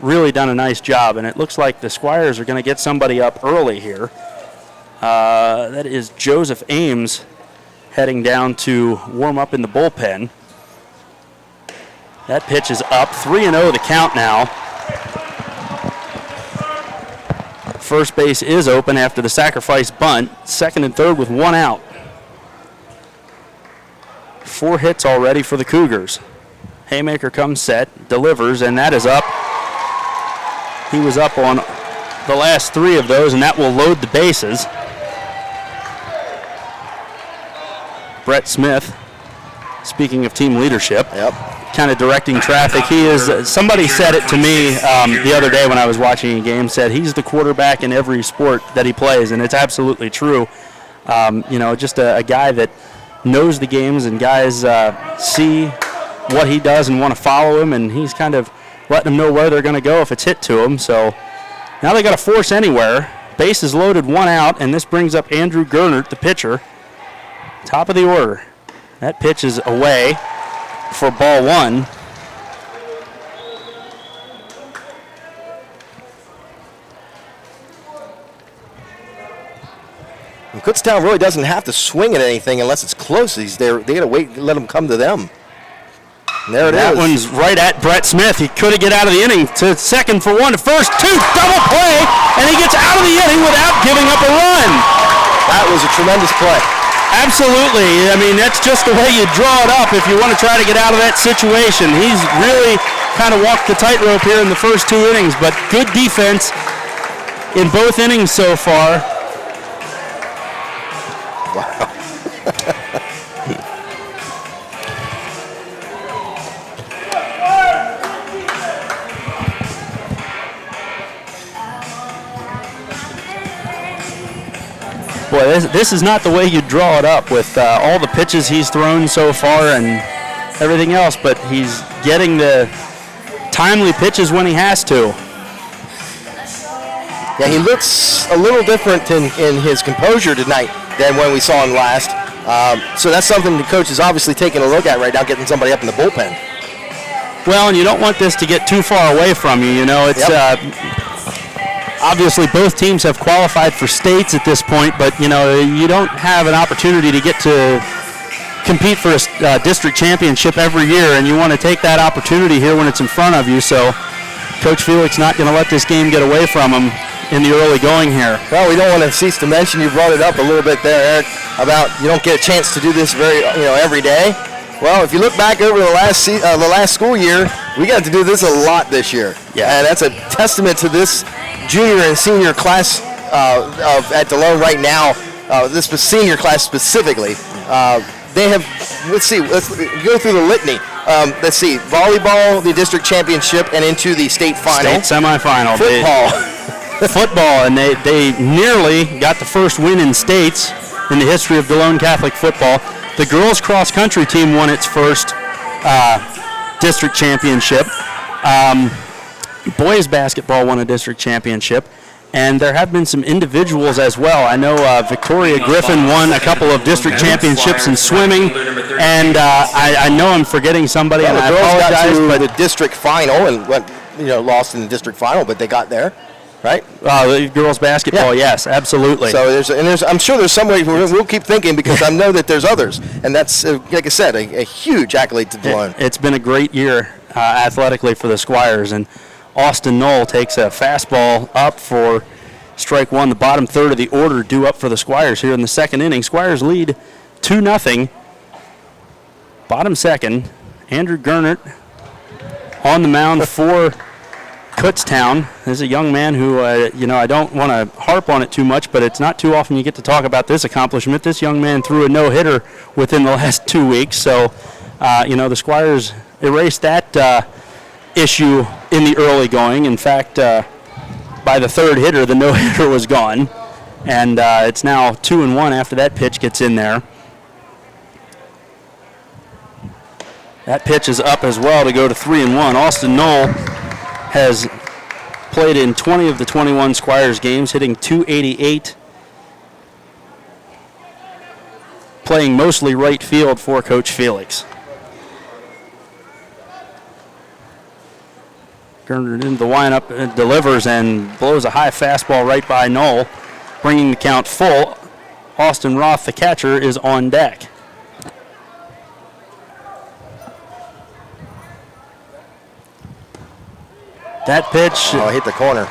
Really done a nice job, and it looks like the Squires are going to get somebody up early here. That is Joseph Ames heading down to warm up in the bullpen. That pitch is up. 3-0 the count now. First base is open after the sacrifice bunt. Second and third with 1 out. 4 hits already for the Cougars. Haymaker comes set, delivers, and that is up. He was up on the last 3 of those, and that will load the bases. Brett Smith, speaking of team leadership, kind of directing traffic. He is, somebody said it to me the other day when I was watching a game, said he's the quarterback in every sport that he plays, and it's absolutely true. Just a guy that knows the games, and guys see what he does and want to follow him, and he's kind of letting them know where they're going to go if it's hit to him. So now they got to force anywhere. Base is loaded, 1 out, and this brings up Andrew Gernert, the pitcher. Top of the order. That pitch is away for ball 1. And Kutztown really doesn't have to swing at anything unless it's close. They got to wait and let them come to them. And there it is. That one's right at Brett Smith. He could have get out of the inning to second for 1 to first. 2, double play, and he gets out of the inning without giving up a run. That was a tremendous play. Absolutely. I mean, that's just the way you draw it up if you want to try to get out of that situation. He's really kind of walked the tightrope here in the first 2 innings, but good defense in both innings so far. Wow. Boy, this is not the way you draw it up with all the pitches he's thrown so far and everything else, but he's getting the timely pitches when he has to. Yeah, he looks a little different in his composure tonight than when we saw him last. So that's something the coach is obviously taking a look at right now, getting somebody up in the bullpen. Well, and you don't want this to get too far away from you. It's obviously both teams have qualified for states at this point, but you don't have an opportunity to get to compete for a district championship every year, and you want to take that opportunity here when it's in front of you. So Coach Felix not going to let this game get away from him in the early going here. Well, we don't want to cease to mention, you brought it up a little bit there, Eric, about you don't get a chance to do this every day. Well, if you look back over the last school year, we got to do this a lot this year. Yeah. And that's a testament to this junior and senior class at Delone right now. This senior class specifically. They have, let's go through the litany. Let's see, volleyball, the district championship, and into the state final. State semifinal. Football. Football, and they nearly got the first win in states in the history of Delone Catholic football. The girls cross country team won its first district championship. Boys basketball won a district championship. And there have been some individuals as well. I know Victoria Griffin won a couple of district championships in swimming, and I know I'm forgetting somebody, and I apologize. Got to the district final and went, lost in the district final, but they got there, right? The girls basketball, yes, absolutely. So I'm sure there's some way we'll keep thinking because I know that there's others, and that's like I said, a huge accolade to Delone. It's been a great year athletically for the Squires, and Austin Knoll takes a fastball up for strike one. The bottom third of the order due up for the Squires here in the second inning. Squires lead 2-0. Bottom second, Andrew Gernert on the mound for Kutztown. This is a young man who, I don't want to harp on it too much, but it's not too often you get to talk about this accomplishment. This young man threw a no-hitter within the last 2 weeks, so, the Squires erased that issue in the early going. In fact, by the third hitter, the no-hitter was gone, and it's now 2-1 after that pitch gets in there. That pitch is up as well to go to 3-1. Austin Knoll has played in 20 of the 21 Squires games, hitting .288, playing mostly right field for Coach Felix. Gernert into the windup, delivers and blows a high fastball right by Knoll, bringing the count full. Austin Roth, the catcher, is on deck. That pitch. Hit the corner.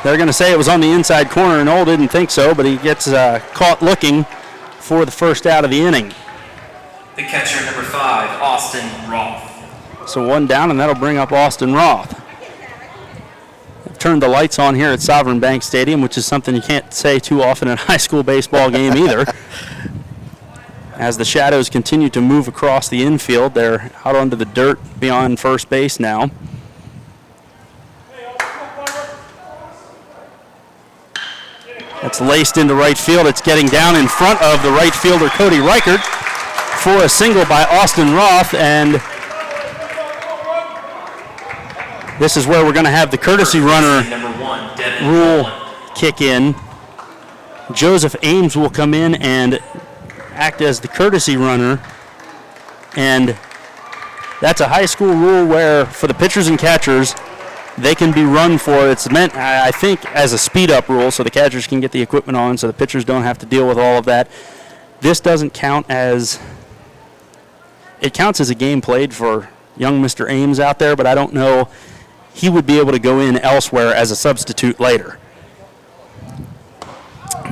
They're going to say it was on the inside corner, and Knoll didn't think so, but he gets caught looking for the first out of the inning. The catcher, number 5, Austin Roth. So one down, and that'll bring up Austin Roth. Turned the lights on here at Sovereign Bank Stadium, which is something you can't say too often in a high school baseball game either. As the shadows continue to move across the infield, they're out onto the dirt beyond first base now. That's laced into right field. It's getting down in front of the right fielder, Cody Reichert, for a single by Austin Roth, and this is where we're going to have the courtesy runner rule kick in. Joseph Ames will come in and act as the courtesy runner. And that's a high school rule where for the pitchers and catchers, they can be run for. It's meant, I think, as a speed-up rule so the catchers can get the equipment on so the pitchers don't have to deal with all of that. This doesn't count as, it counts as a game played for young Mr. Ames out there, but I don't know he would be able to go in elsewhere as a substitute later.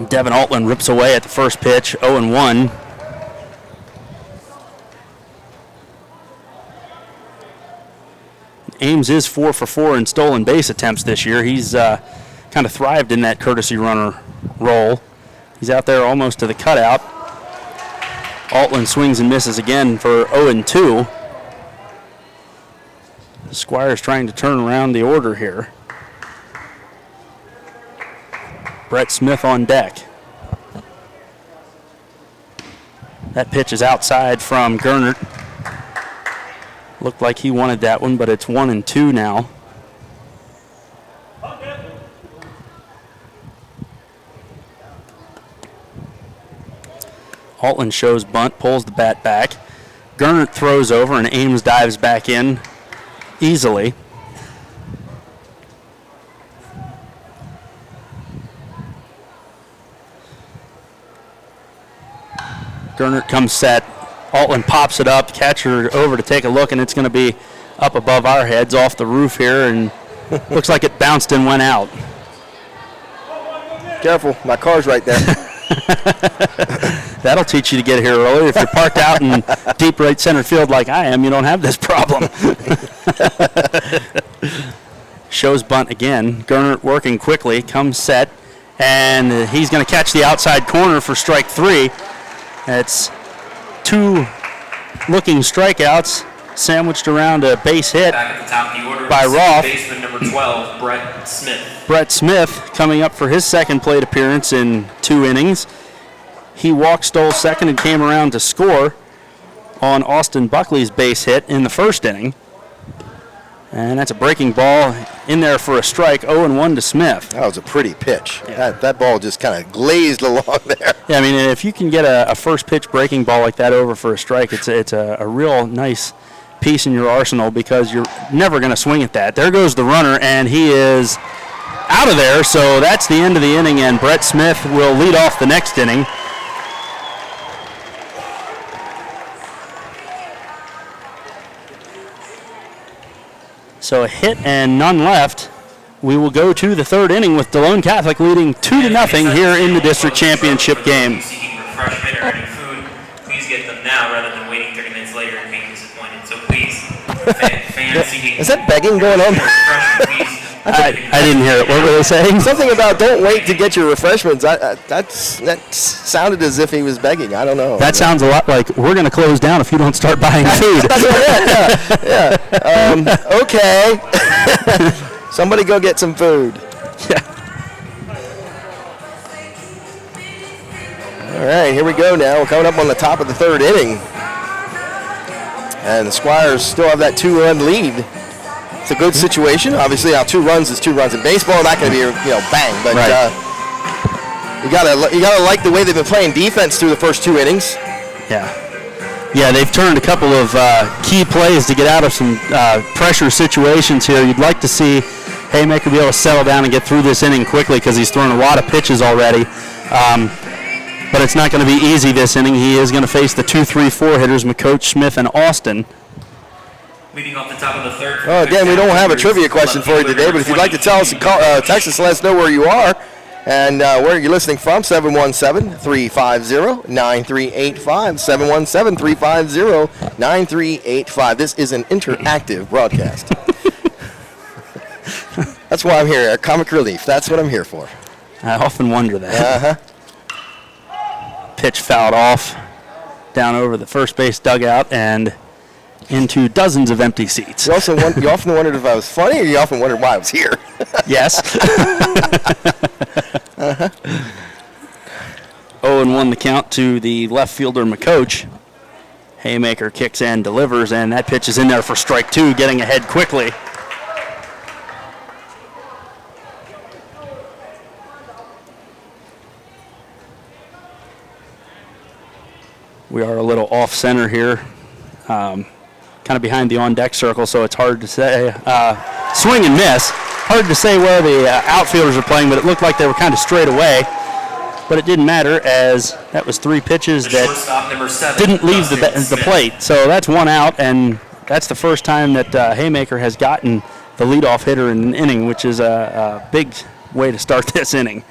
Devin Altland rips away at the first pitch, 0-1. Ames is 4 for 4 in stolen base attempts this year. He's kind of thrived in that courtesy runner role. He's out there almost to the cutout. Altland swings and misses again for 0-2. The Squires trying to turn around the order here. Brett Smith on deck. That pitch is outside from Gernert. Looked like he wanted that one, but it's 1-2 now. Altland shows bunt, pulls the bat back. Gernert throws over, and Ames dives back in easily. Gernert comes set. Altland pops it up, catcher over to take a look, and it's going to be up above our heads off the roof here, and looks like it bounced and went out. Careful, my car's right there. That'll teach you to get here early. If you're parked out in deep right center field like I am, you don't have this problem. Shows bunt again. Gernert working quickly, comes set, and he's going to catch the outside corner for strike 3. That's 2 looking strikeouts sandwiched around a base hit Back at the top of the order, by Roth. baseman number 12, Brett Smith. Brett Smith coming up for his second plate appearance in 2 innings. He walked, stole second, and came around to score on Austin Buckley's base hit in the first inning. And that's a breaking ball in there for a strike, 0-1 to Smith. That was a pretty pitch. Yeah. That ball just kind of glazed along there. Yeah, I mean, if you can get a first pitch breaking ball like that over for a strike, it's a real nice piece in your arsenal because you're never going to swing at that. There goes the runner, and he is out of there, so that's the end of the inning, and Brett Smith will lead off the next inning. So a hit and none left. We will go to the third inning with Delone Catholic leading 2-0 here in the district championship game. Seeking refreshment or any food, please get them now rather than waiting 30 minutes later and being disappointed. So please, fans seeking Is that begging going on? refreshment, please. I didn't hear it. What were they saying? Something about don't wait to get your refreshments. That sounded as if he was begging. I don't know. That sounds a lot like we're going to close down if you don't start buying food. That's what yeah. Okay. Somebody go get some food. Yeah. All right, here we go now. We're coming up on the top of the third inning. And the Squires still have that 2-run lead. It's a good situation. Obviously, now 2 runs is 2 runs in baseball. Not going to be bang, but right. You gotta like the way they've been playing defense through the first 2 innings. Yeah, they've turned a couple of key plays to get out of some pressure situations here. You'd like to see Haymaker be able to settle down and get through this inning quickly because he's thrown a lot of pitches already. But it's not going to be easy this inning. He is going to face the 2-3-4 hitters, McCoach, Smith, and Austin. Leading off the top of the third. Well, again, we don't have a trivia question for you today, but if you'd like to tell us, text us, let us know where you are and where you're listening from, 717-350-9385, 717-350-9385. This is an interactive broadcast. That's why I'm here, comic relief. That's what I'm here for. I often wonder that. Pitch fouled off down over the first base dugout and into dozens of empty seats. You often wondered if I was funny, or you often wondered why I was here. Yes. 0-1 the count to the left fielder, McCoach. Haymaker kicks and delivers, and that pitch is in there for strike 2, getting ahead quickly. We are a little off center here. Kind of behind the on-deck circle, so it's hard to say. Swing and miss. Hard to say where the outfielders are playing, but it looked like they were kind of straight away. But it didn't matter, as that was 3 pitches that didn't leave the plate. So that's 1 out, and that's the first time that Haymaker has gotten the leadoff hitter in an inning, which is a big way to start this inning.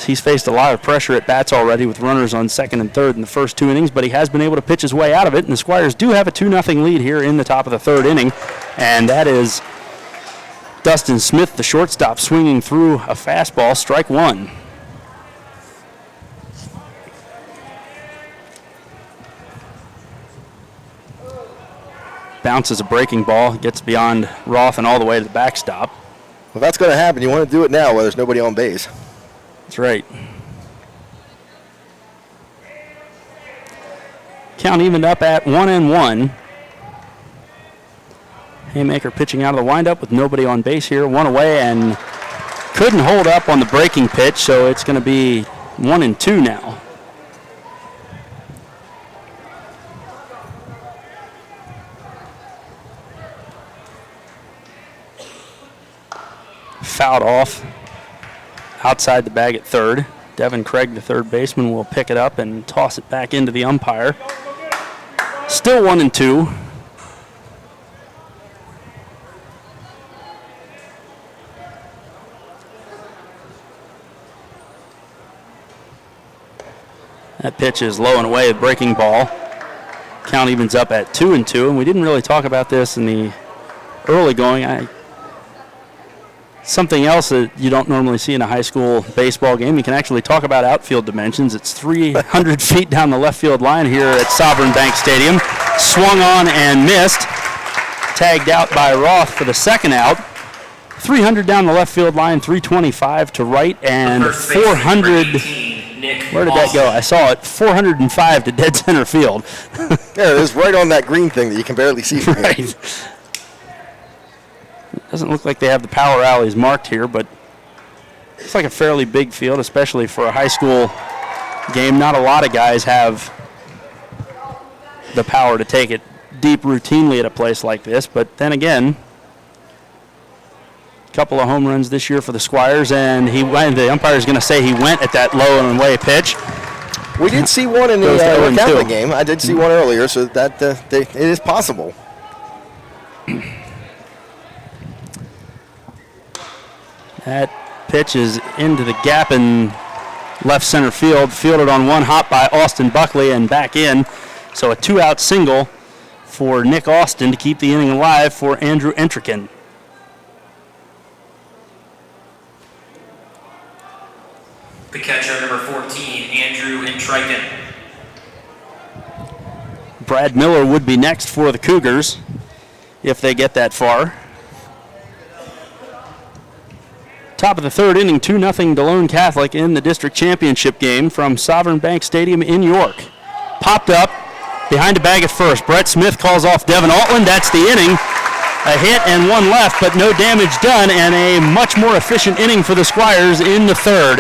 He's faced a lot of pressure at bats already with runners on second and third in the first 2 innings, but he has been able to pitch his way out of it, and the Squires do have a 2-0 lead here in the top of the third inning, and that is Dustin Smith, the shortstop, swinging through a fastball, strike 1. Bounces a breaking ball, gets beyond Roth and all the way to the backstop. Well, that's going to happen. You want to do it now while there's nobody on base. That's right. Count evened up at 1-1. Haymaker pitching out of the windup with nobody on base here. 1 away and couldn't hold up on the breaking pitch, so it's going to be 1-2 now. Fouled off outside the bag at third. Devin Craig, the third baseman, will pick it up and toss it back into the umpire. Still 1-2. That pitch is low and away, a breaking ball. Count evens up at 2-2, and we didn't really talk about this in the early going. Something else that you don't normally see in a high school baseball game, you can actually talk about outfield dimensions. It's 300 feet down the left field line here at Sovereign Bank Stadium. Swung on and missed. Tagged out by Roth for the second out. 300 down the left field line, 325 to right, and 400. Where did that go? I saw it. 405 to dead center field. Yeah, it is right on that green thing that you can barely see from right. here. Doesn't look like they have the power alleys marked here, but it's like a fairly big field, especially for a high school game. Not a lot of guys have the power to take it deep routinely at a place like this, but then again, a couple of home runs this year for the Squires, and the umpire is going to say he went at that low and away pitch. We did see one in the Catholic game. I did see one earlier, so that it is possible. That pitch is into the gap in left center field, fielded on one hop by Austin Buckley and back in. So a 2-out single for Nick Austin to keep the inning alive for Andrew Entrikin. The catcher, number 14, Andrew Entrikin. Brad Miller would be next for the Cougars if they get that far. Top of the third inning, 2-0 Delone Catholic in the district championship game from Sovereign Bank Stadium in York. Popped up behind a bag at first. Brett Smith calls off Devin Altland. That's the inning. A hit and one left, but no damage done, and a much more efficient inning for the Squires in the third.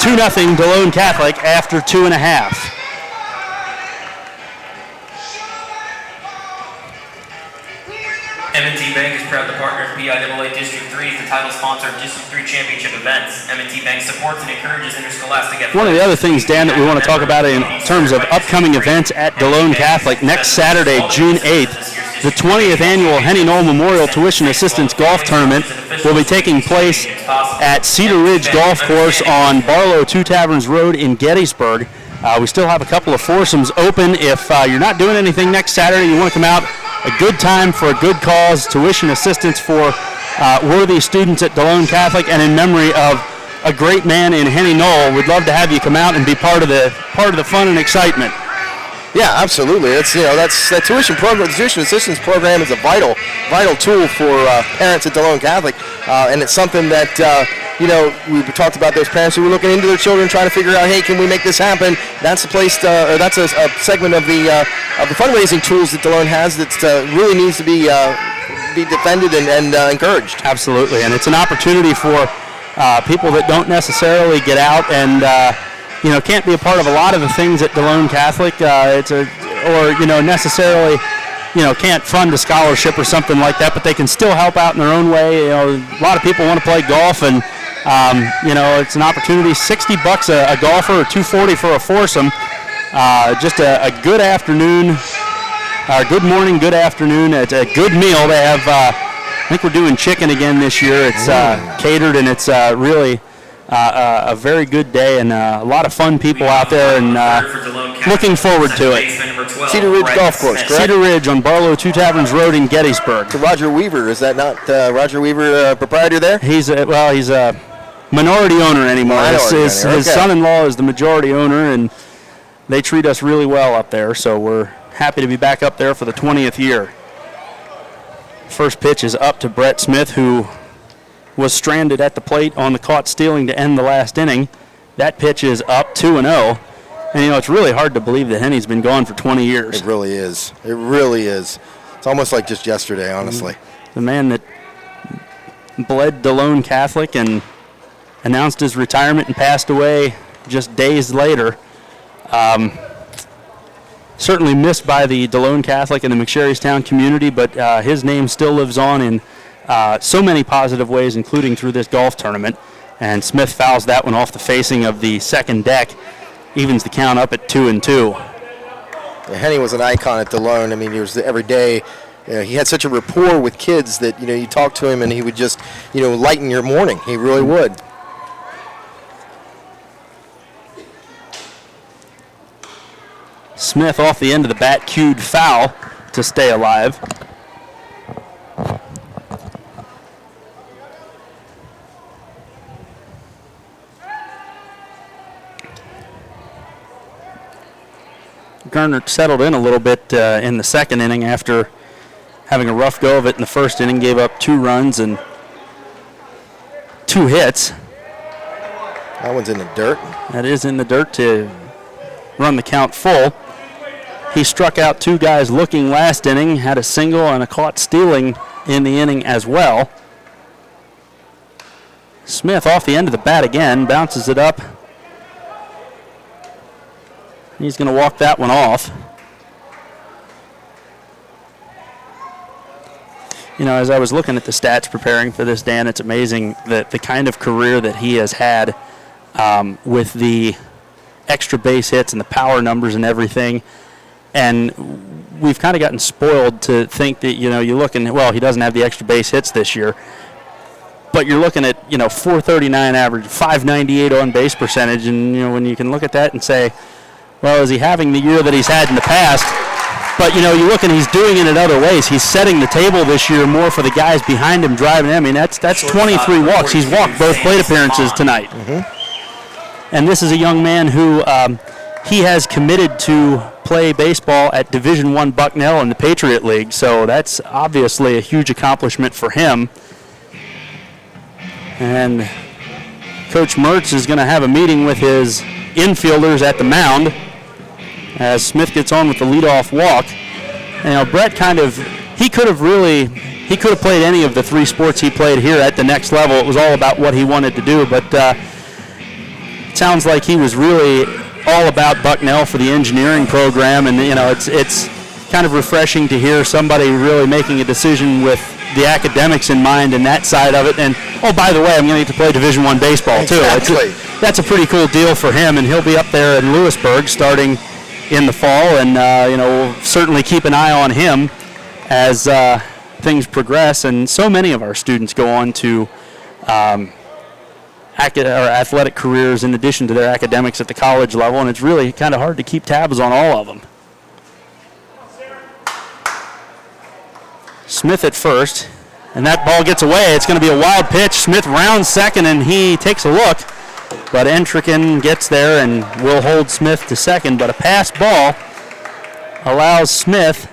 2-0 Delone Catholic after 2.5. M&T Bank is proud to partner with PIAA District 3 as the title sponsor of District 3 Championship events. M&T Bank supports and encourages interscholastic athletics. One of the other things, Dan, that we want to talk about in terms of upcoming events at Delone Catholic, next Saturday, June 8th, the 20th annual Henny Knoll Memorial Tuition Assistance Golf Tournament will be taking place at Cedar Ridge Golf Course on Barlow Two Taverns Road in Gettysburg. We still have a couple of foursomes open. If you're not doing anything next Saturday, you want to come out, a good time for a good cause, tuition assistance for worthy students at Delone Catholic, and in memory of a great man in Henny Knoll. We'd love to have you come out and be part of the fun and excitement. Yeah, absolutely. It's that's that tuition program. The tuition assistance program is a vital tool for parents at Delone Catholic, and it's something that we talked about those parents who were looking into their children, trying to figure out, hey, can we make this happen? That's a place, or that's a segment of the fundraising tools that Delone has that really needs to be defended and encouraged. Absolutely, and it's an opportunity for people that don't necessarily get out and can't be a part of a lot of the things at Delone Catholic. Necessarily can't fund a scholarship or something like that, but they can still help out in their own way. A lot of people want to play golf, and it's an opportunity. $60 a golfer, or $240 for a foursome. Just a good afternoon, good morning, good afternoon. It's a good meal. They have, I think we're doing chicken again this year. It's catered, and it's really a very good day, and a lot of fun people out there, and looking forward to it. Cedar Ridge Golf Course, correct? Cedar Ridge on Barlow Two Taverns Road in Gettysburg. To Roger Weaver, is that not Roger Weaver, proprietor there? He's a minority owner anymore. His son-in-law is the majority owner, and they treat us really well up there, so we're happy to be back up there for the 20th year. First pitch is up to Brett Smith, who was stranded at the plate on the caught stealing to end the last inning. That pitch is up 2-0. And, it's really hard to believe that Henny's been gone for 20 years. It really is. It really is. It's almost like just yesterday, honestly. The man that bled Delone Catholic and announced his retirement and passed away just days later. Certainly missed by the Delone Catholic and the McSherrystown community, but his name still lives on in so many positive ways, including through this golf tournament. And Smith fouls that one off the facing of the second deck, evens the count up at 2-2. Yeah, Henny was an icon at Delone. I mean, he was every day. He had such a rapport with kids that you talk to him and he would just lighten your morning. He really would. Smith off the end of the bat cued foul to stay alive. Gernert settled in a little bit in the second inning after having a rough go of it in the first inning. Gave up 2 runs and 2 hits. That one's in the dirt. That is in the dirt to run the count full. He struck out 2 guys looking last inning, had a single and a caught stealing in the inning as well. Smith off the end of the bat again, bounces it up. He's going to walk that one off. You know, as I was looking at the stats preparing for this, Dan, it's amazing that the kind of career that he has had with the extra base hits and the power numbers and everything. And we've kind of gotten spoiled to think that, you know, you look and, well, he doesn't have the extra base hits this year. But you're looking at, you know, 439 average, 598 on base percentage. And, you know, when you can look at that and say, well, is he having the year that he's had in the past? But, you know, you look and he's doing it in other ways. He's setting the table this year more for the guys behind him driving him. I mean, that's 23 walks. He's walked both plate appearances tonight. And this is a young man who he has committed to play baseball at Division I Bucknell in the Patriot League. So that's obviously a huge accomplishment for him. And Coach Mertz is going to have a meeting with his infielders at the mound as Smith gets on with the leadoff walk. And, you know, Brett he could have played any of the 3 sports he played here at the next level. It was all about what he wanted to do, but it sounds like he was really all about Bucknell for the engineering program, and, you know, it's kind of refreshing to hear somebody really making a decision with the academics in mind and that side of it. And, oh, by the way, I'm going to get to play Division I baseball, too. Exactly. That's a pretty cool deal for him, and he'll be up there in Lewisburg starting in the fall, and you know, we'll certainly keep an eye on him as things progress. And so many of our students go on to athletic careers in addition to their academics at the college level, and it's really kind of hard to keep tabs on all of them. Smith at first, and that ball gets away. It's going to be a wild pitch. Smith rounds second, and he takes a look. But Entricken gets there and will hold Smith to second. But a pass ball allows Smith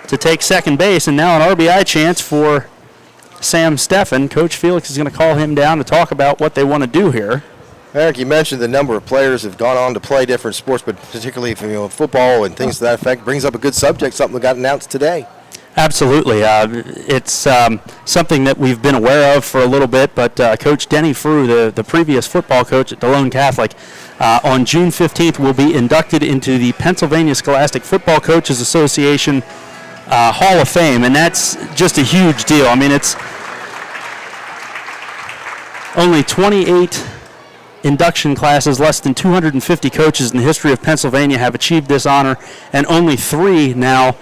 to take second base. And now an RBI chance for Sam Steffen. Coach Felix is going to call him down to talk about what they want to do here. Eric, you mentioned the number of players have gone on to play different sports, but particularly football and things to that effect. Brings up a good subject, something that got announced today. Absolutely. It's something that we've been aware of for a little bit, but Coach Denny Frew, the previous football coach at Delone Catholic, on June 15th will be inducted into the Pennsylvania Scholastic Football Coaches Association Hall of Fame, and that's just a huge deal. I mean, it's only 28 induction classes, less than 250 coaches in the history of Pennsylvania have achieved this honor, and only 3 now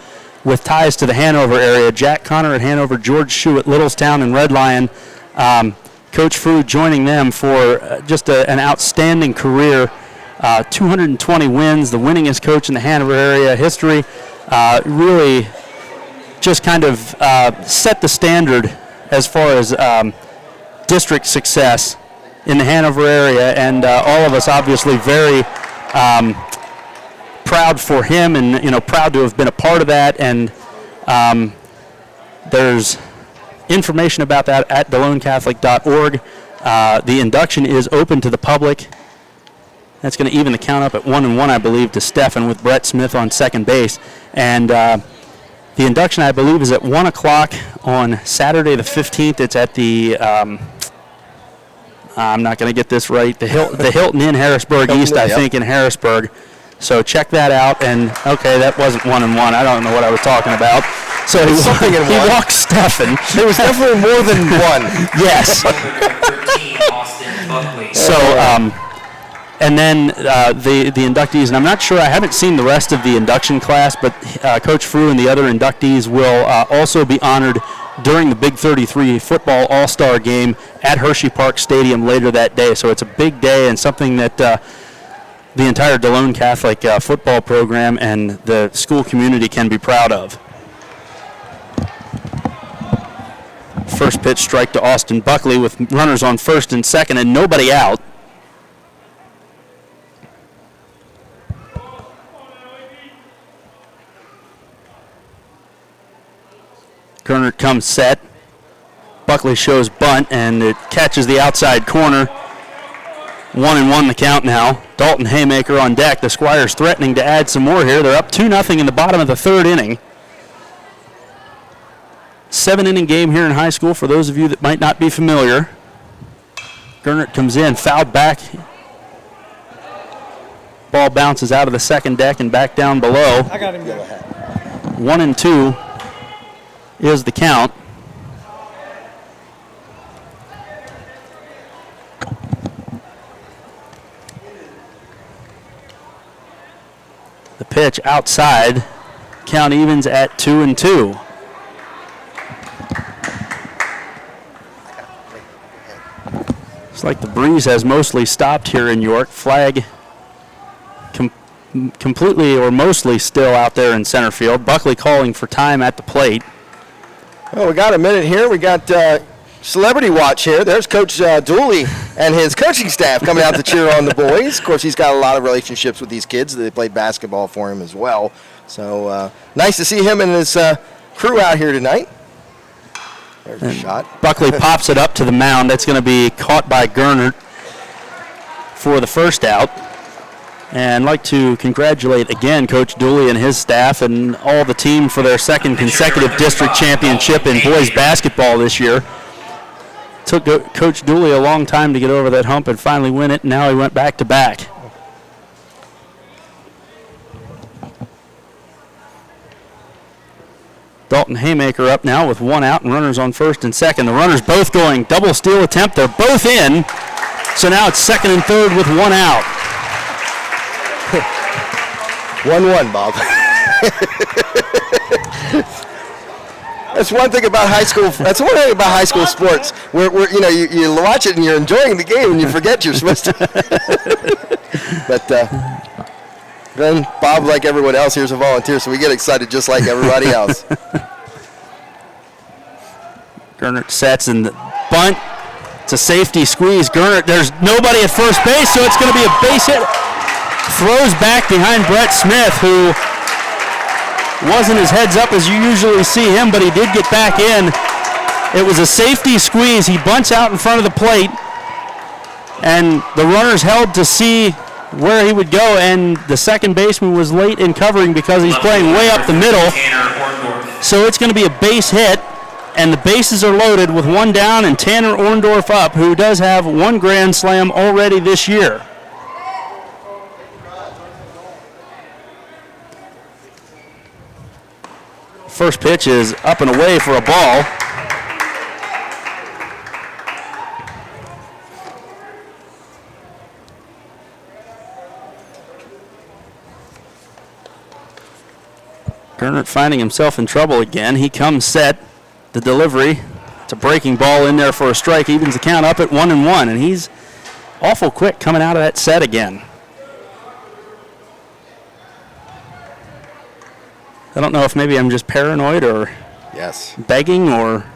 with ties to the Hanover area. Jack Connor at Hanover, George Shue at Littlestown and Red Lion. Coach Frew joining them for just an outstanding career. 220 wins, the winningest coach in the Hanover area history. Really just kind of set the standard as far as district success in the Hanover area, and all of us obviously very proud for him, and, you know, proud to have been a part of that. And there's information about that at DeloneCatholic.org. The induction is open to the public. That's going to even the count up at 1-1, I believe, to Steffen, with Brett Smith on second base. And the induction, I believe, is at 1 o'clock on Saturday the 15th. It's at the I'm not going to get this right, the Hilton Inn Harrisburg East, I think, in Harrisburg. So check that out. And, okay, that wasn't 1-1. I don't know what I was talking about. So he walked Steffen. There was definitely more than one. Yes. 13, Austin Buckley. So, and then the inductees, and I'm not sure, I haven't seen the rest of the induction class, but Coach Frew and the other inductees will also be honored during the Big 33 football all-star game at Hershey Park Stadium later that day. So it's a big day and something that the entire Delone Catholic football program and the school community can be proud of. First pitch strike to Austin Buckley with runners on first and second and nobody out. Gernert comes set. Buckley shows bunt and it catches the outside corner. 1-1 the count now. Dalton Haymaker on deck. The Squires threatening to add some more here. They're up 2-0 in the bottom of the third inning. 7-inning game here in high school for those of you that might not be familiar. Gernert comes in, fouled back. Ball bounces out of the second deck and back down below. I got him there. 1-2 is the count. The pitch outside. Count evens at 2-2. It's like the breeze has mostly stopped here in York. Flag completely or mostly still out there in center field. Buckley calling for time at the plate. Well, we got a minute here. We got celebrity watch here. There's Coach Dooley and his coaching staff coming out to cheer on the boys. Of course, he's got a lot of relationships with these kids. They played basketball for him as well. So nice to see him and his crew out here tonight. There's a shot. Buckley pops it up to the mound. That's going to be caught by Gernert for the first out. And I'd like to congratulate again Coach Dooley and his staff and all the team for their second consecutive district championship in boys basketball this year. Took Coach Dooley a long time to get over that hump and finally win it, and now he went back to back. Dalton Haymaker up now with one out and runners on first and second. The runners both going double steal attempt. They're both in. So now it's second and third with one out. 1-1, Bob. That's one thing about high school. That's one thing about high school sports. Where you watch it and you're enjoying the game and you forget you're supposed to. But then Bob, like everyone else, here's a volunteer, so we get excited just like everybody else. Gernert sets and the bunt. It's a safety squeeze. Gernert, there's nobody at first base, so it's going to be a base hit. Throws back behind Brett Smith, who wasn't as heads up as you usually see him, but he did get back in. It was a safety squeeze. He bunts out in front of the plate, and the runners held to see where he would go, and the second baseman was late in covering because he's playing way up the middle. So it's going to be a base hit, and the bases are loaded with one down and Tanner Orndorff up, who does have one grand slam already this year. First pitch is up and away for a ball. Gernert finding himself in trouble again. He comes set. The delivery. It's a breaking ball in there for a strike. Evens the count up at 1-1, and he's awful quick coming out of that set again. I don't know if maybe I'm just paranoid or begging or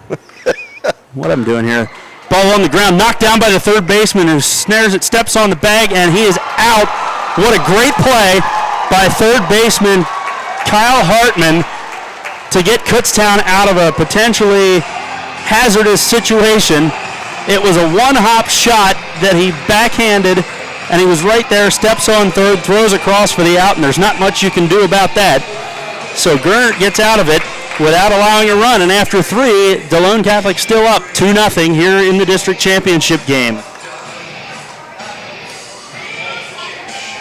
what I'm doing here. Ball on the ground, knocked down by the third baseman who snares it, steps on the bag, and he is out. What a great play by third baseman Kyle Hartman to get Kutztown out of a potentially hazardous situation. It was a one-hop shot that he backhanded, and he was right there, steps on third, throws across for the out, and there's not much you can do about that. So Gernert gets out of it without allowing a run, and after three, Delone Catholic still up 2-0 here in the district championship game.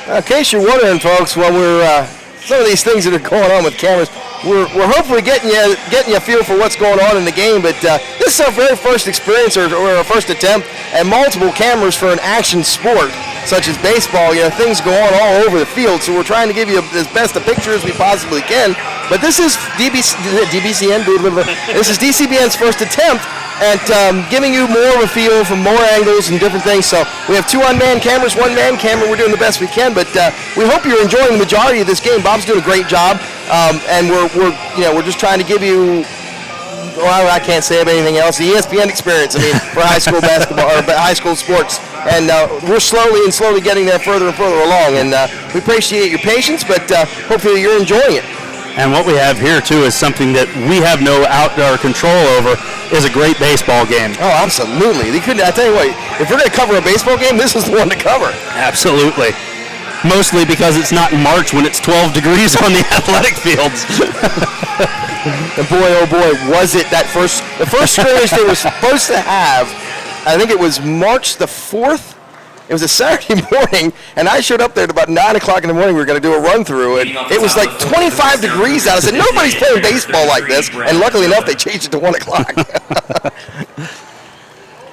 In case you're wondering, folks, when we're some of these things that are going on with cameras, we're hopefully getting you a feel for what's going on in the game. But this is our very first experience or our first attempt at multiple cameras for an action sport such as baseball. Things go on all over the field, so we're trying to give you as best a picture as we possibly can. But this is DCBN's first attempt and giving you more of a feel from more angles and different things. So we have 2 unmanned cameras, 1 manned camera. We're doing the best we can, but we hope you're enjoying the majority of this game. Bob's doing a great job, and we're just trying to give you. Well, I can't say anything else. The ESPN experience, for high school basketball or high school sports, and we're slowly getting there further and further along. And we appreciate your patience, but hopefully you're enjoying it. And what we have here too is something that we have no outdoor control over. Is a great baseball game. Oh, absolutely. I tell you what, if we're going to cover a baseball game, this is the one to cover. Absolutely. Mostly because it's not in March when it's 12 degrees on the athletic fields. And boy, oh boy, was it the first scrimmage they were supposed to have. I think it was March the 4th. It was a Saturday morning, and I showed up there at about 9 o'clock in the morning. We were going to do a run-through, and it was like 25 degrees out. I said, nobody's playing baseball like this, and luckily enough, they changed it to 1 o'clock.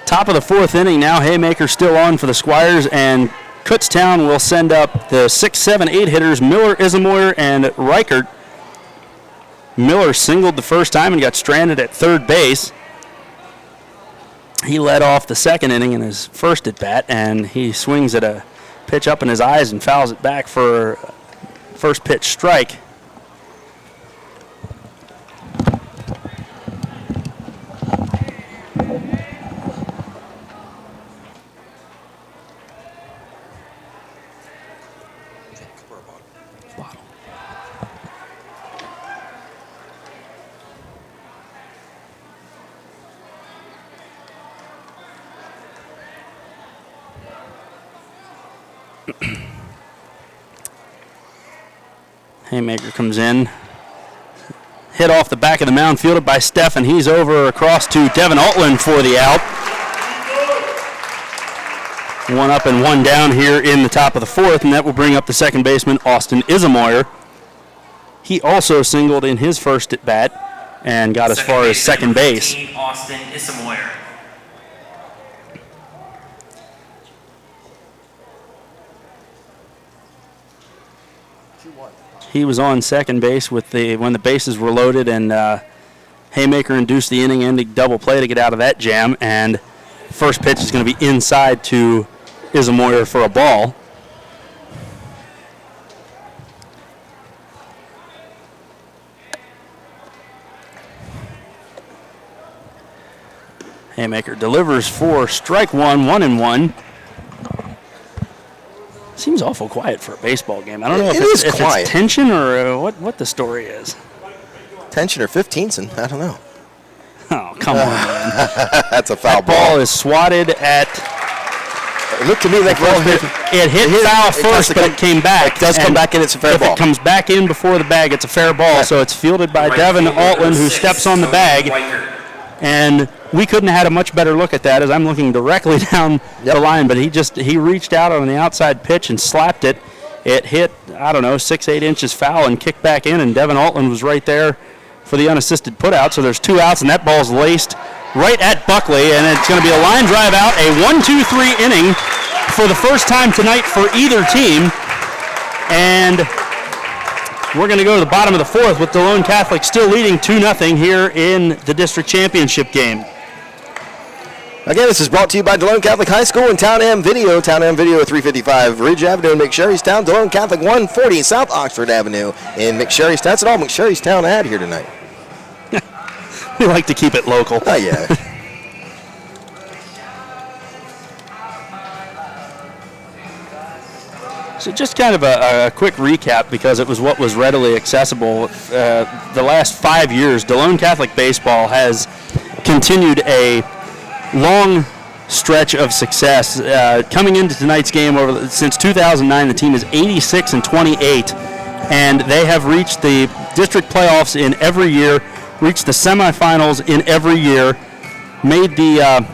Top of the 4th inning now. Haymaker still on for the Squires, and Kutztown will send up the 6, 7, 8 hitters, Miller, Isamoyer, and Reichert. Miller singled the first time and got stranded at third base. He led off the second inning in his first at-bat, and he swings at a pitch up in his eyes and fouls it back for first pitch strike. Haymaker comes in, hit off the back of the mound, fielded by Steph, and he's over across to Devin Altland for the out. 1 up and 1 down here in the top of the 4th, and that will bring up the second baseman, Austin Isamoyer. He also singled in his first at bat and got as far as second base. Austin Isamoyer. He was on second base when the bases were loaded, and Haymaker induced the inning-ending double play to get out of that jam, and first pitch is going to be inside to Isamoyer for a ball. Haymaker delivers for strike 1, 1-1. Seems awful quiet for a baseball game. I don't know if it's tension or what the story is. Tension or 15s, and I don't know. Oh, come on, man. That's a foul that ball is swatted at. It looked to me like it hit foul first, but it came back. It does come back in, it's a fair ball. If it comes back in before the bag, it's a fair ball. So it's fielded by Devin Altland, who steps on the bag. And we couldn't have had a much better look at that as I'm looking directly down the line, but he reached out on the outside pitch and slapped it. It hit, 6, 8 inches foul and kicked back in, and Devin Altland was right there for the unassisted putout. So there's 2 outs, and that ball's laced right at Buckley, and it's going to be a line drive out, a 1-2-3 inning for the first time tonight for either team. And we're going to go to the bottom of the 4th with Delone Catholic still leading 2-0 here in the district championship game. Again, this is brought to you by Delone Catholic High School and Town Am Video. Town Am Video at 355 Ridge Avenue in McSherrystown. Delone Catholic 140 South Oxford Avenue in McSherrystown. That's all McSherrystown had here tonight. We like to keep it local. Oh, yeah. So just kind of a quick recap, because it was what was readily accessible. The last 5 years, Delone Catholic baseball has continued a long stretch of success. Coming into tonight's game, since 2009, the team is 86-28, and they have reached the district playoffs in every year, reached the semifinals in every year, made the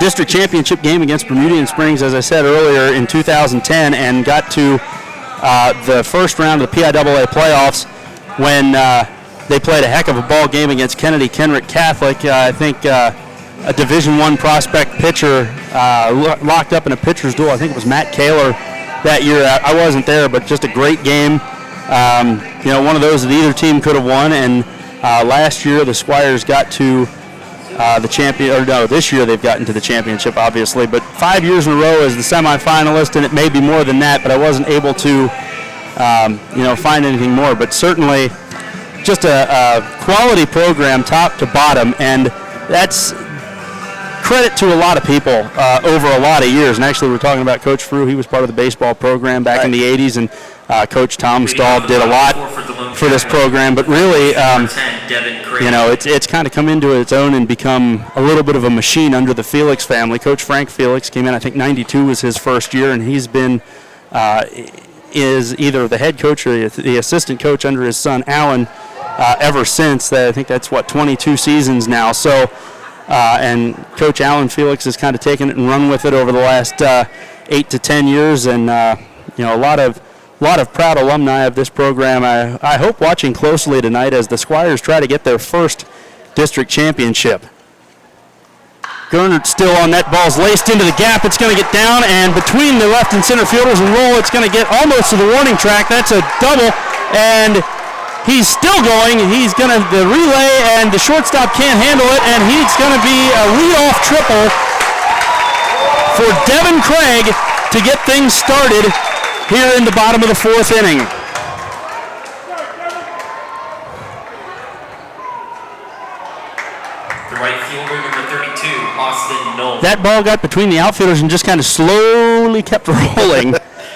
district championship game against Bermudian Springs, as I said earlier, in 2010, and got to the first round of the PIAA playoffs when they played a heck of a ball game against Kennedy Kenrick Catholic. I think a Division I prospect pitcher locked up in a pitcher's duel. I think it was Matt Kaler that year. I wasn't there, but just a great game. One of those that either team could have won. And last year the Squires got to the champion, or no, this year they've gotten to the championship, obviously, but 5 years in a row as the semifinalist, and it may be more than that, but I wasn't able to, find anything more. But certainly, just a quality program, top to bottom, and that's credit to a lot of people over a lot of years. And actually, we're talking about Coach Frew. He was part of the baseball program back in the 80s, and Coach Tom Stahl did a lot for this program. But really, it's kind of come into its own and become a little bit of a machine under the Felix family. Coach Frank Felix came in, I think 92 was his first year, and he's been is either the head coach or the assistant coach under his son Alan ever since. I think that's 22 seasons now. So. And Coach Alan Felix has kind of taken it and run with it over the last 8 to 10 years, and a lot of proud alumni of this program. I hope watching closely tonight as the Squires try to get their first district championship. Gernert still on net, ball's laced into the gap. It's going to get down, and between the left and center fielders and roll, it's going to get almost to the warning track. That's a double, and he's still going. He's going to the relay, and the shortstop can't handle it, and he's going to be a leadoff triple for Devin Craig to get things started here in the bottom of the fourth inning. The right fielder, number 32, Austin Knoll. That ball got between the outfielders and just kind of slowly kept rolling,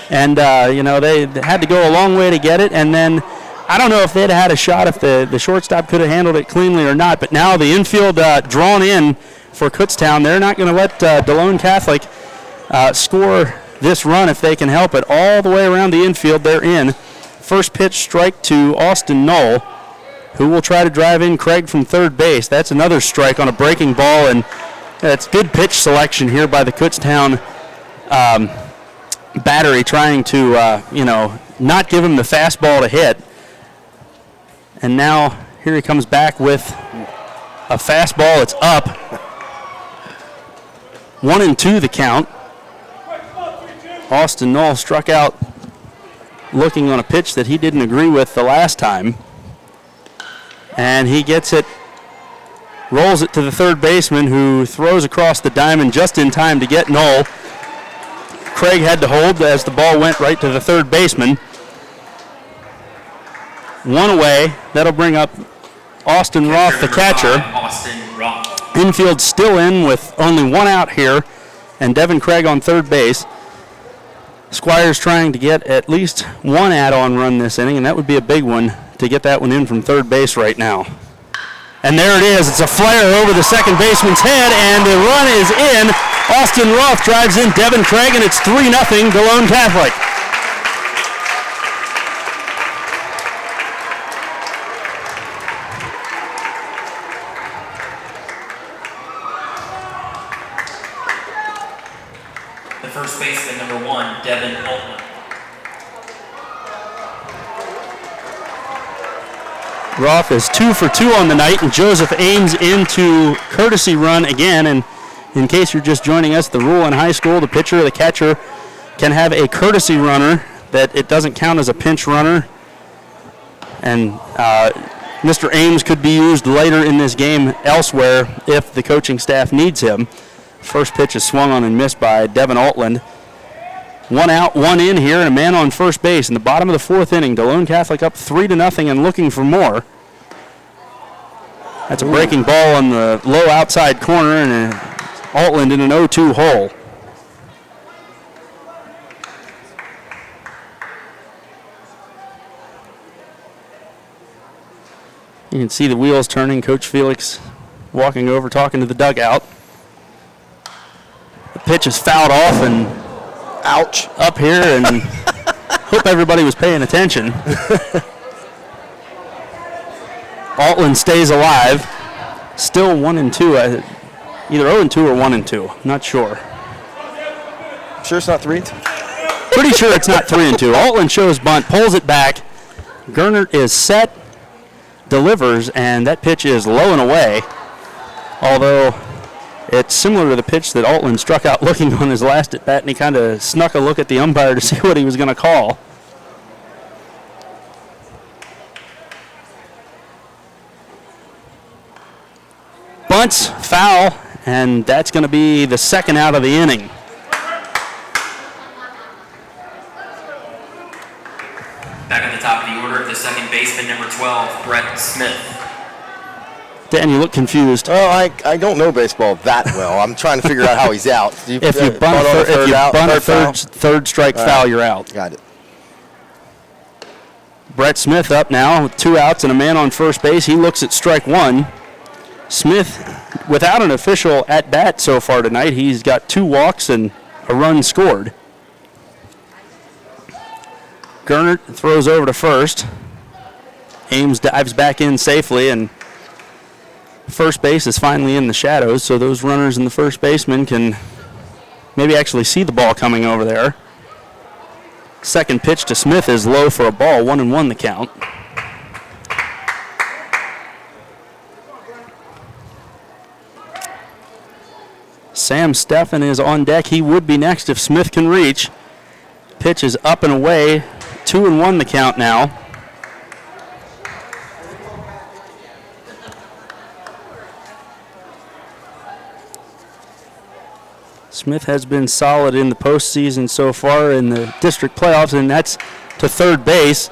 and they had to go a long way to get it, and then I don't know if they'd had a shot if the shortstop could have handled it cleanly or not, but now the infield drawn in for Kutztown. They're not going to let Delone Catholic score this run if they can help it. All the way around the infield, they're in. First pitch strike to Austin Knoll, who will try to drive in Craig from third base. That's another strike on a breaking ball, and it's good pitch selection here by the Kutztown battery, trying to, not give him the fastball to hit. And now here he comes back with a fastball. It's up. 1-2 the count. Austin Knoll struck out looking on a pitch that he didn't agree with the last time. And he gets it, rolls it to the third baseman, who throws across the diamond just in time to get Knoll. Craig had to hold as the ball went right to the third baseman. One away. That'll bring up Austin Roth, the catcher. Austin Roth. Infield still in with only one out here, and Devin Craig on third base. Squires trying to get at least one add-on run this inning, and that would be a big one to get that one in from third base right now. And there it is. It's a flare over the second baseman's head, and the run is in. Austin Roth drives in Devin Craig, and it's 3-0 Delone Catholic. The first baseman, number 1, Devin Altman. Roth is 2 for 2 on the night, and Joseph Ames into courtesy run again. And in case you're just joining us, the rule in high school, the pitcher or the catcher can have a courtesy runner that it doesn't count as a pinch runner. And Mr. Ames could be used later in this game elsewhere if the coaching staff needs him. First pitch is swung on and missed by Devin Altland. One out, one in here, and a man on first base in the bottom of the fourth inning. Delone Catholic up 3-0 and looking for more. That's a breaking ball on the low outside corner, and Altland in an 0-2 hole. You can see the wheels turning. Coach Felix walking over, talking to the dugout. The pitch is fouled off and ouch up here, and hope everybody was paying attention. Altland stays alive. Still 1-2. Either 0-2 or 1-2. Not sure. Sure it's not 3? Pretty sure it's not 3-2. Altland shows bunt, pulls it back. Gernert is set, delivers, and that pitch is low and away. Although it's similar to the pitch that Altland struck out looking on his last at bat, and he kind of snuck a look at the umpire to see what he was going to call. bunts, foul, and that's going to be the second out of the inning. Back at the top of the order, the second baseman, number 12, Brett Smith. Dan, you look confused. Oh, I don't know baseball that well. I'm trying to figure out how he's out. If you bunt a third strike foul, you're out. Got it. Brett Smith up now with 2 outs and a man on first base. He looks at strike one. Smith, without an official at-bat so far tonight, he's got 2 walks and a run scored. Gernert throws over to first. Ames dives back in safely, and first base is finally in the shadows, so those runners and the first baseman can maybe actually see the ball coming over there. Second pitch to Smith is low for a ball, 1-1 the count. Sam Steffen is on deck. He would be next if Smith can reach. Pitch is up and away, 2-1 the count now. Smith has been solid in the postseason so far in the district playoffs, and that's to third base.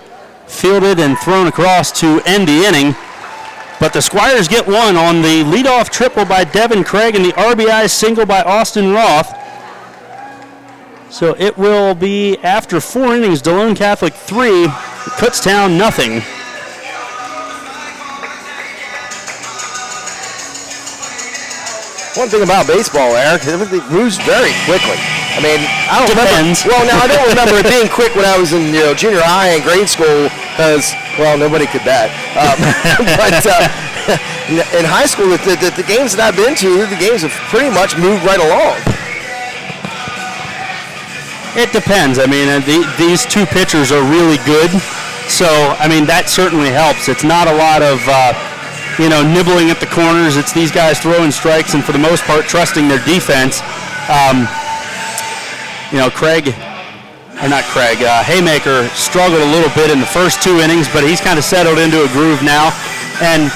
Fielded and thrown across to end the inning. But the Squires get one on the leadoff triple by Devin Craig and the RBI single by Austin Roth. So it will be, after 4 innings, Delone Catholic 3, Kutztown nothing. One thing about baseball, Eric, it moves very quickly. I mean, I don't Depends. remember. Well, now I don't remember it being quick when I was in junior high and grade school because, well, nobody could bat. But in high school, the games that I've been to, the games have pretty much moved right along. It depends. I mean, these 2 pitchers are really good, so I mean that certainly helps. It's not a lot of nibbling at the corners. It's these guys throwing strikes and for the most part trusting their defense. Haymaker struggled a little bit in the first 2 innings, but he's kind of settled into a groove now. And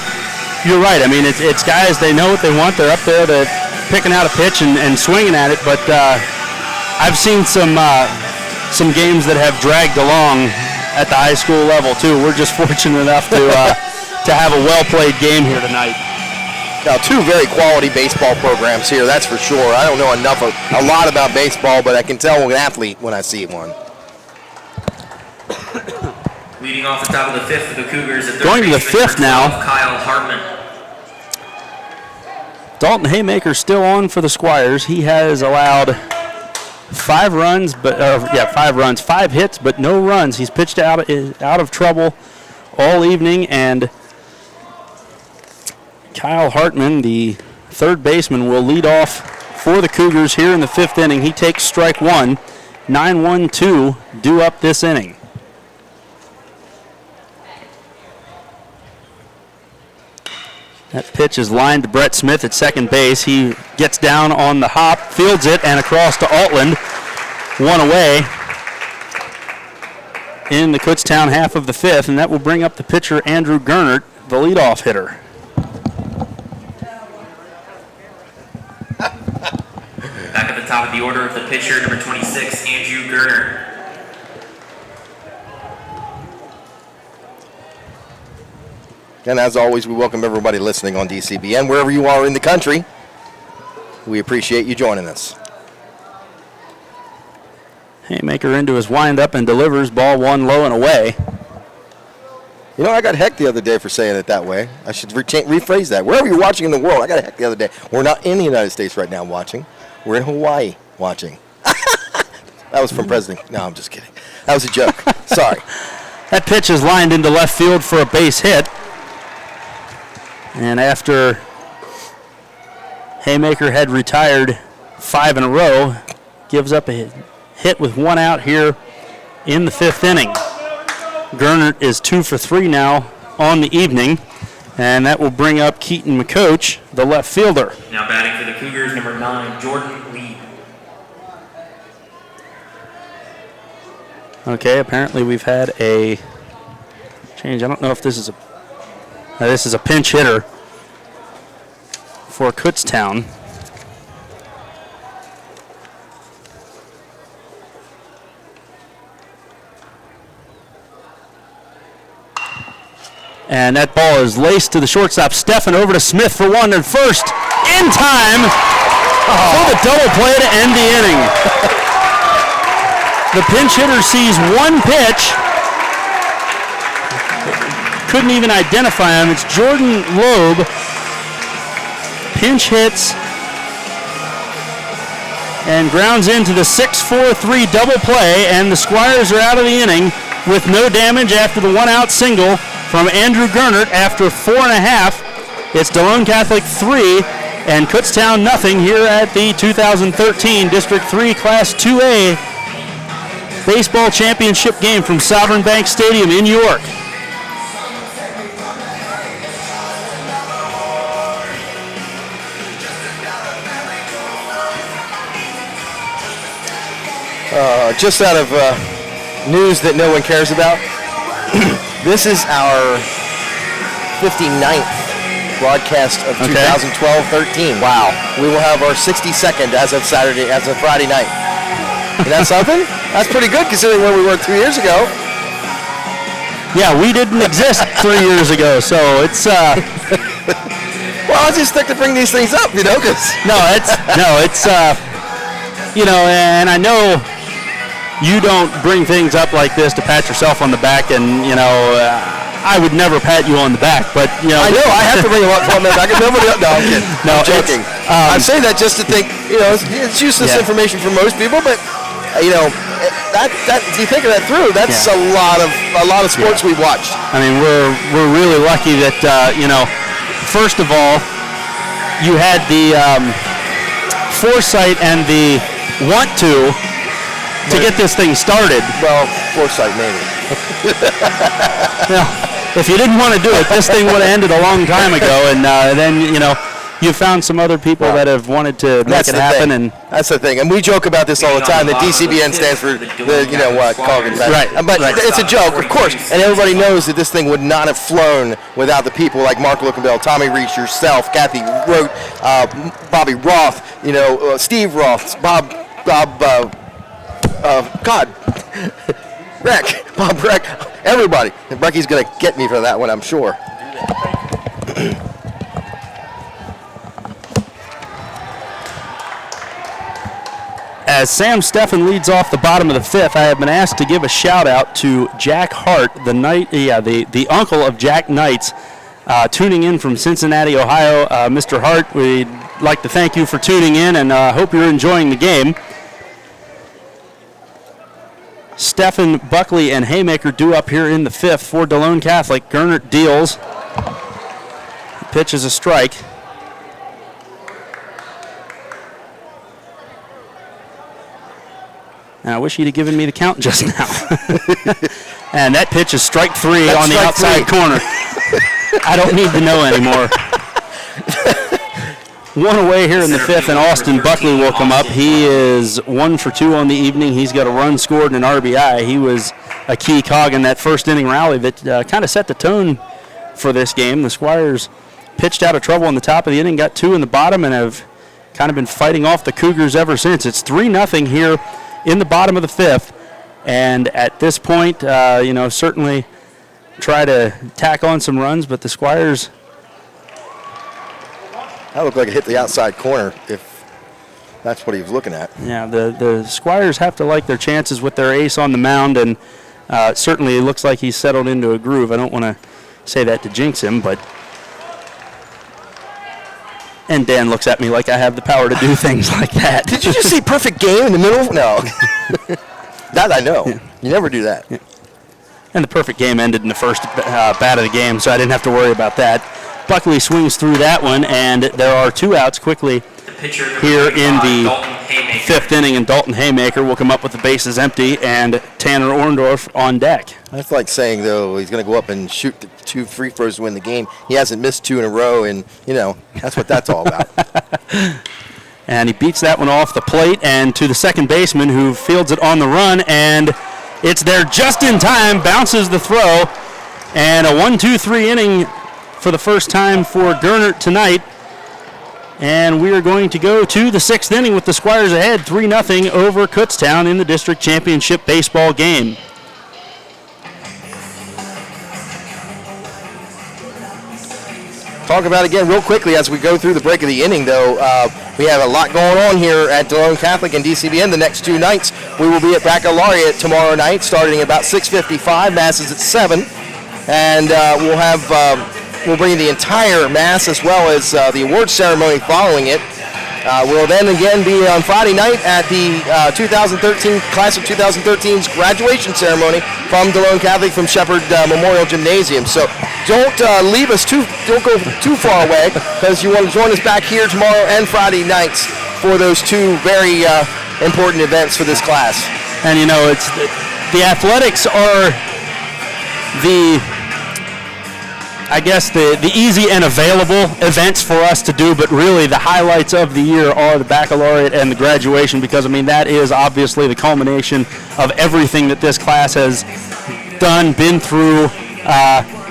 you're right. I mean, it's guys, they know what they want. They're up there picking out a pitch and swinging at it. But I've seen some games that have dragged along at the high school level too. We're just fortunate enough to have a well-played game here tonight. Now, 2 very quality baseball programs here, that's for sure. I don't know a lot about baseball, but I can tell an athlete when I see one. Leading off the top of the 5th for the Cougars. Going to the 5th now. Kyle Hartman. Dalton Haymaker still on for the Squires. He has allowed 5 runs, 5 hits, but no runs. He's pitched out of trouble all evening, and Kyle Hartman, the third baseman, will lead off for the Cougars here in the 5th inning. He takes strike 1. 9-1-2 due up this inning. That pitch is lined to Brett Smith at second base. He gets down on the hop, fields it, and across to Altland. 1 away in the Kutztown half of the 5th, and that will bring up the pitcher Andrew Gernert, the leadoff hitter. Back at the top of the order, the pitcher, number 26, Andrew Gernert. And as always, we welcome everybody listening on DCBN, wherever you are in the country. We appreciate you joining us. Haymaker into his windup and delivers, ball 1 low and away. You know, I got hecked the other day for saying it that way. I should rephrase that. Wherever you're watching in the world, I got hecked the other day. We're not in the United States right now watching. We're in Hawaii watching. That was from President. No, I'm just kidding. That was a joke. Sorry. That pitch is lined into left field for a base hit. And after Haymaker had retired 5 in a row, gives up a hit with 1 out here in the 5th inning. Gernert is 2 for 3 now on the evening, and that will bring up Keaton McCoach, the left fielder. Now batting for the Cougars, number 9, Jordan Lee. Okay, apparently we've had a change. I don't know if this is a pinch hitter for Kutztown. And that ball is laced to the shortstop. Steffen over to Smith for one and first. In time for the double play to end the inning. The pinch hitter sees one pitch. Couldn't even identify him. It's Jordan Loeb. Pinch hits and grounds into the 6-4-3 double play, and the Squires are out of the inning with no damage after the one-out single from Andrew Gernert after 4.5. It's Delone Catholic 3 and Kutztown nothing here at the 2013 District 3 Class 2A baseball championship game from Sovereign Bank Stadium in York. Just out of news that no one cares about, this is our 59th broadcast of 2012-13. Wow. We will have our 62nd as of Friday night. Is that something? That's pretty good considering where we were 2 years ago. Yeah, we didn't exist 3 years ago, so it's... Well, I just like to bring these things up, you know, because... and I know you don't bring things up like this to pat yourself on the back, and, I would never pat you on the back, but, I know, I have to bring them up on the back, and nobody else... No, I'm kidding. No, I'm joking. I'm saying that just to think, it's useless information for most people, but, that you think of that through, that's a lot of sports we've watched. I mean, we're really lucky that, first of all, you had the foresight and the want to get this thing started. Well, foresight maybe. If you didn't want to do it, this thing would have ended a long time ago, and then, you found some other people that have wanted to make it happen. And that's the thing. And we joke about this all the time. The DCBN stands for Coggins. Right. But it's a joke, of course. And everybody knows that this thing would not have flown without the people like Mark Lukenbell, Tommy Reach, yourself, Kathy Rote, Bobby Roth, Steve Roth, Bob Breck, everybody. And Brecky's going to get me for that one, I'm sure. As Sam Steffen leads off the bottom of the fifth, I have been asked to give a shout out to Jack Hart, the uncle of Jack Knights, tuning in from Cincinnati, Ohio. Mr. Hart, we'd like to thank you for tuning in, and hope you're enjoying the game. Steffen, Buckley, and Haymaker due up here in the fifth for Delone Catholic. Gernert deals. Pitch is a strike. And I wish he'd have given me the count just now. And that pitch is strike three on the outside corner. I don't need to know anymore. One away here in the fifth, and Austin Buckley will come up. He is 1 for 2 on the evening. He's got a run scored and an RBI. He was a key cog in that first inning rally that kind of set the tone for this game. The Squires pitched out of trouble in the top of the inning, got 2 in the bottom, and have kind of been fighting off the Cougars ever since. It's 3-0 here in the bottom of the fifth, and at this point, certainly try to tack on some runs, but the Squires... That looked like it hit the outside corner, if that's what he was looking at. Yeah, the Squires have to like their chances with their ace on the mound, and certainly it looks like he's settled into a groove. I don't want to say that to jinx him, but... And Dan looks at me like I have the power to do things like that. Did you just see perfect game in the middle? No. That I know. Yeah. You never do that. Yeah. And the perfect game ended in the first bat of the game, so I didn't have to worry about that. Buckley swings through that one, and there are 2 outs quickly here in the fifth inning, and Dalton Haymaker will come up with the bases empty and Tanner Orndorff on deck. That's like saying, though, he's going to go up and shoot the 2 free throws to win the game. He hasn't missed 2 in a row, and, that's what that's all about. And he beats that one off the plate and to the second baseman, who fields it on the run, and it's there just in time, bounces the throw, and a 1-2-3 inning for the first time for Gernert tonight. And we are going to go to the 6th inning with the Squires ahead 3-0 over Kutztown in the district championship baseball game. Talk about it again real quickly as we go through the break of the inning, though. We have a lot going on here at Delone Catholic and DCBN the next 2 nights. We will be at Baccalaureate tomorrow night starting about 6:55. Mass is at 7. And we'll bring the entire Mass as well as the award ceremony following it. We'll then again be on Friday night at the 2013 class of 2013's graduation ceremony from Delone Catholic from Shepherd Memorial Gymnasium. So don't don't go too far away, because you want to join us back here tomorrow and Friday nights for those 2 very important events for this class. And you know, it's the athletics are the easy and available events for us to do, but really the highlights of the year are the baccalaureate and the graduation, because, I mean, that is obviously the culmination of everything that this class has been through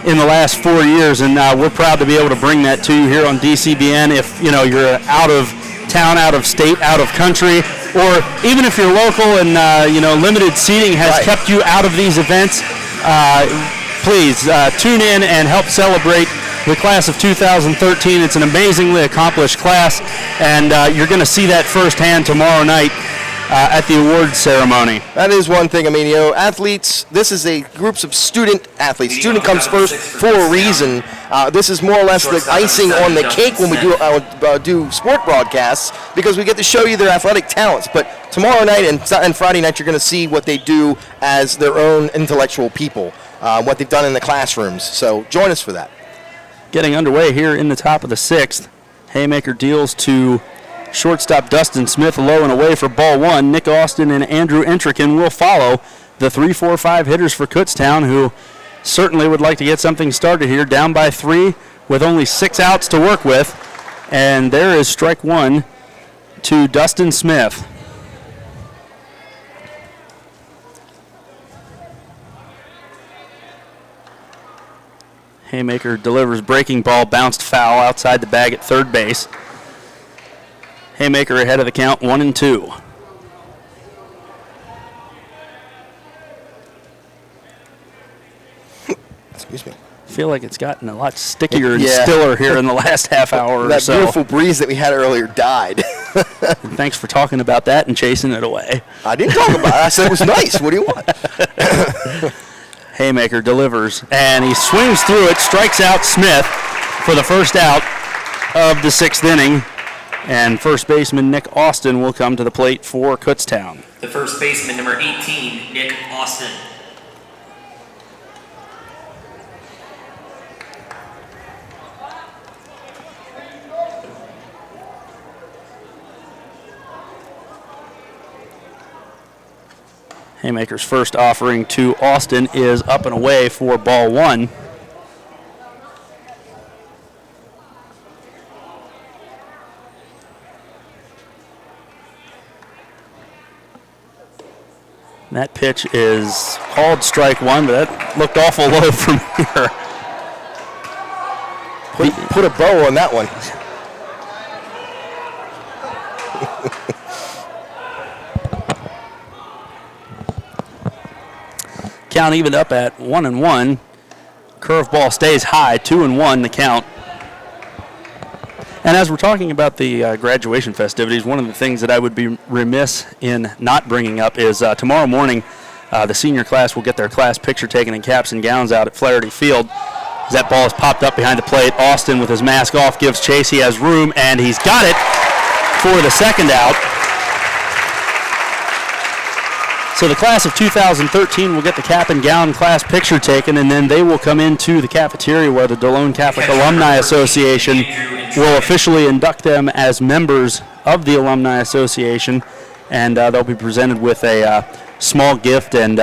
in the last 4 years, and we're proud to be able to bring that to you here on DCBN. If, you know, you're out of town, out of state, out of country, or even if you're local and, limited seating has kept you out of these events, please tune in and help celebrate the class of 2013. It's an amazingly accomplished class, and you're going to see that firsthand tomorrow night at the awards ceremony. That is one thing. I mean, you know, athletes, this is a groups of student athletes. Student comes first for a reason. This is more or less the icing on the cake when we do sport broadcasts, because we get to show you their athletic talents. But tomorrow night and Friday night, you're going to see what they do as their own intellectual people. What they've done in the classrooms. So join us for that. Getting underway here in the top of the 6th. Haymaker deals to shortstop Dustin Smith, low and away for ball 1. Nick Austin and Andrew Entricken will follow the 3-4-5 hitters for Kutztown, who certainly would like to get something started here, down by 3 with only 6 outs to work with. And there is strike 1 to Dustin Smith. Haymaker delivers breaking ball, bounced foul outside the bag at third base. Haymaker ahead of the count, 1-2. Excuse me. I feel like it's gotten a lot stickier and stiller here in the last half hour or so. That beautiful breeze that we had earlier died. Thanks for talking about that and chasing it away. I didn't talk about it. I said it was nice. What do you want? Haymaker delivers, and he swings through it, strikes out Smith for the first out of the 6th inning, and first baseman Nick Austin will come to the plate for Kutztown. The first baseman, number 18, Nick Austin. Haymaker's first offering to Austin is up and away for ball 1. That pitch is called strike 1, but that looked awful low from here. Put a bow on that one. Count evened up at 1-1. Curveball stays high, 2-1 the count. And as we're talking about the graduation festivities, one of the things that I would be remiss in not bringing up is tomorrow morning the senior class will get their class picture taken in caps and gowns out at Flaherty Field. As that ball is popped up behind the plate, Austin with his mask off gives chase. He has room, and he's got it for the second out. So the class of 2013 will get the cap and gown class picture taken, and then they will come into the cafeteria where the Delone Catholic Alumni Association will officially induct them as members of the Alumni Association, and they'll be presented with a small gift and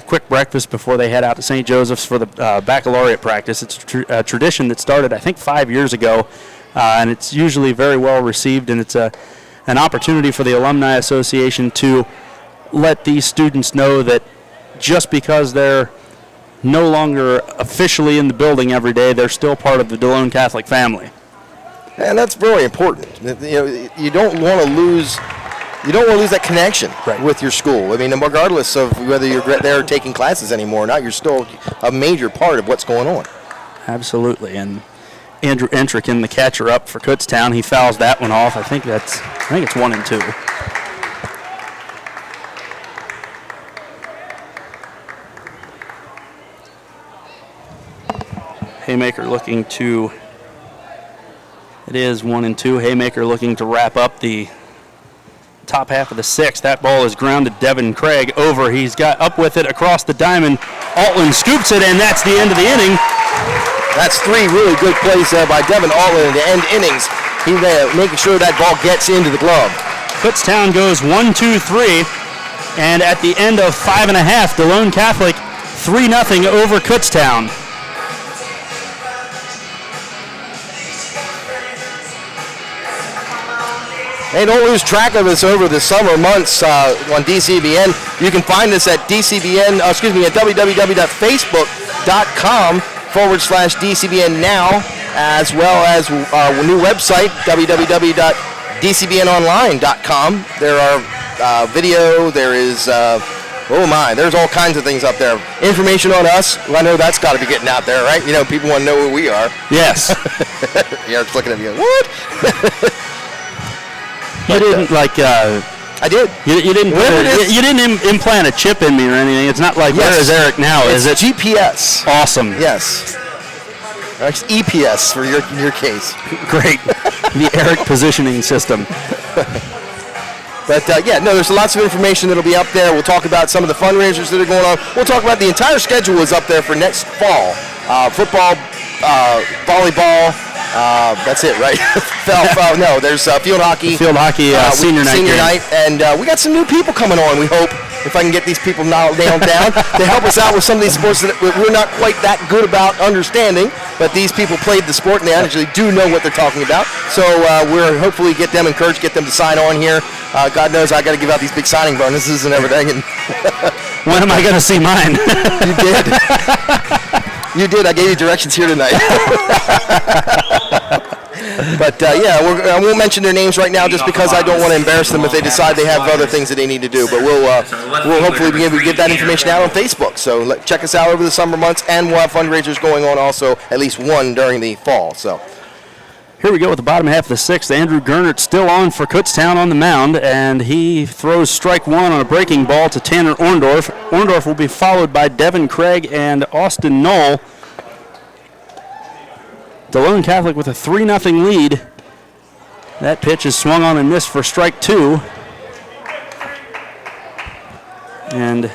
quick breakfast before they head out to St. Joseph's for the baccalaureate practice. It's a tradition that started, I think, 5 years ago, and it's usually very well received, and it's an opportunity for the Alumni Association to let these students know that just because they're no longer officially in the building every day, they're still part of the Delone Catholic family. And that's very important. You don't want to lose. You don't want to lose that connection with your school. I mean, regardless of whether you're there taking classes anymore or not, you're still a major part of what's going on. Absolutely. And Andrew Entrick, the catcher up for Kutztown, he fouls that one off. I think it's 1-2. Haymaker looking to. It is 1-2. Haymaker looking to wrap up the top half of the sixth. That ball is grounded Devin Craig over. He's got up with it across the diamond. Altland scoops it, and that's the end of the inning. That's 3 really good plays by Devin Altland to end innings. He's making sure that ball gets into the glove. Kutztown goes 1-2-3, and at the end of 5 1/2, Delone Catholic 3-0 over Kutztown. Hey, don't lose track of us over the summer months on DCBN. You can find us at www.facebook.com/DCBN now, as well as our new website, www.dcbnonline.com. There are video, there is, there's all kinds of things up there. Information on us, well, I know that's got to be getting out there, right? People want to know who we are. Yes. You're just looking at me going, what? You didn't I did. You didn't implant a chip in me or anything. It's not like where is Eric now? It's is it GPS? Awesome. Yes. It's EPS for your case. Great. The Eric positioning system. But there's lots of information that'll be up there. We'll talk about some of the fundraisers that are going on. We'll talk about the entire schedule is up there for next fall. Football, volleyball. That's it, right? No, there's field hockey. Field hockey senior night. And we got some new people coming on, we hope, if I can get these people nailed down, to help us out with some of these sports that we're not quite that good about understanding, but these people played the sport and they actually do know what they're talking about. So we're hopefully get them encouraged, get them to sign on here. God knows I got to give out these big signing bonuses and everything. And when am I going to see mine? You did. You did. I gave you directions here tonight. But I won't mention their names right now just because I don't want to embarrass them if they decide they have other things that they need to do. But we'll hopefully be able to get that information out on Facebook. So check us out over the summer months, and we'll have fundraisers going on also, at least one during the fall. So here we go with the bottom half of the sixth. Andrew Gernert still on for Kutztown on the mound, and he throws strike one on a breaking ball to Tanner Orndorff. Orndorff will be followed by Devin Craig and Austin Knoll. Delone Catholic with a 3-0 lead. That pitch is swung on and missed for strike 2. And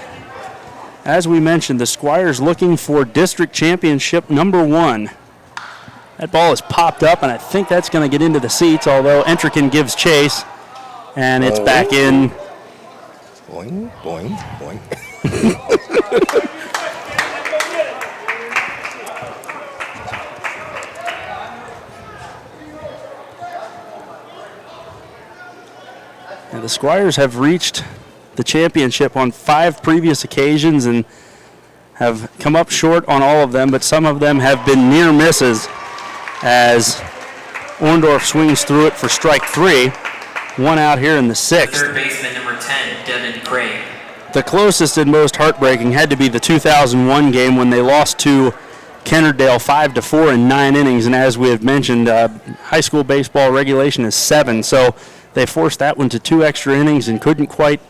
as we mentioned, the Squires looking for district championship number 1. That ball is popped up, and I think that's going to get into the seats, although Entrican gives chase, and it's back in. Boing, boing, boing. Now, the Squires have reached the championship on 5 previous occasions and have come up short on all of them, but some of them have been near misses as Orndorff swings through it for strike 3. One out here in the 6th. Third baseman number 10, Devin Craig. The closest and most heartbreaking had to be the 2001 game when they lost to Kennardale 5-4 in 9 innings, and as we have mentioned, high school baseball regulation is 7, so they forced that one to 2 extra innings and couldn't quite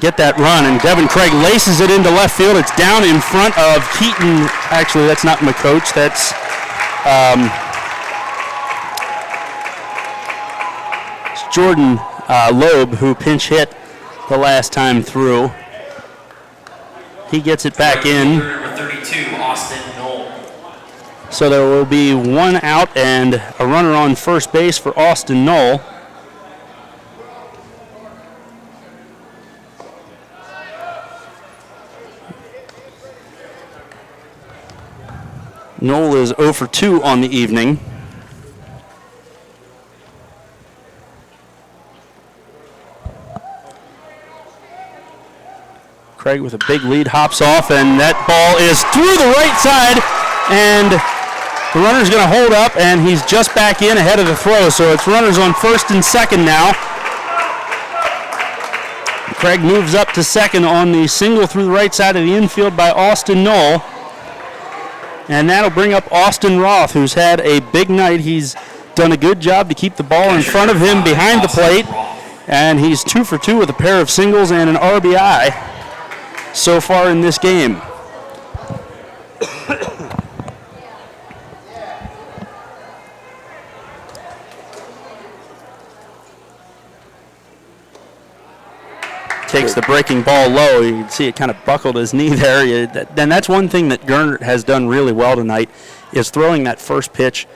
get that run, and Devin Craig laces it into left field. It's down in front of Keaton. Actually, that's not McCoach. That's it's Jordan Loeb, who pinch hit the last time through. He gets it back in. Number 32, Austin Knoll. So there will be 1 out and a runner on first base for Austin Knoll. Knoll is 0 for 2 on the evening. Craig with a big lead hops off, and that ball is through the right side, and The runner's going to hold up, and he's just back in ahead of the throw. So it's runners on first and second now. Craig moves up to second on the single through the right side of the infield by Austin Knoll. And that'll bring up Austin Roth, who's had a big night. He's done a good job to keep the ball in front of him behind the plate. And he's 2 for 2 with a pair of singles and an RBI so far in this game. Takes the breaking ball low. You can see it kind of buckled his knee there. And that's one thing that Gernert has done really well tonight, is throwing that first pitch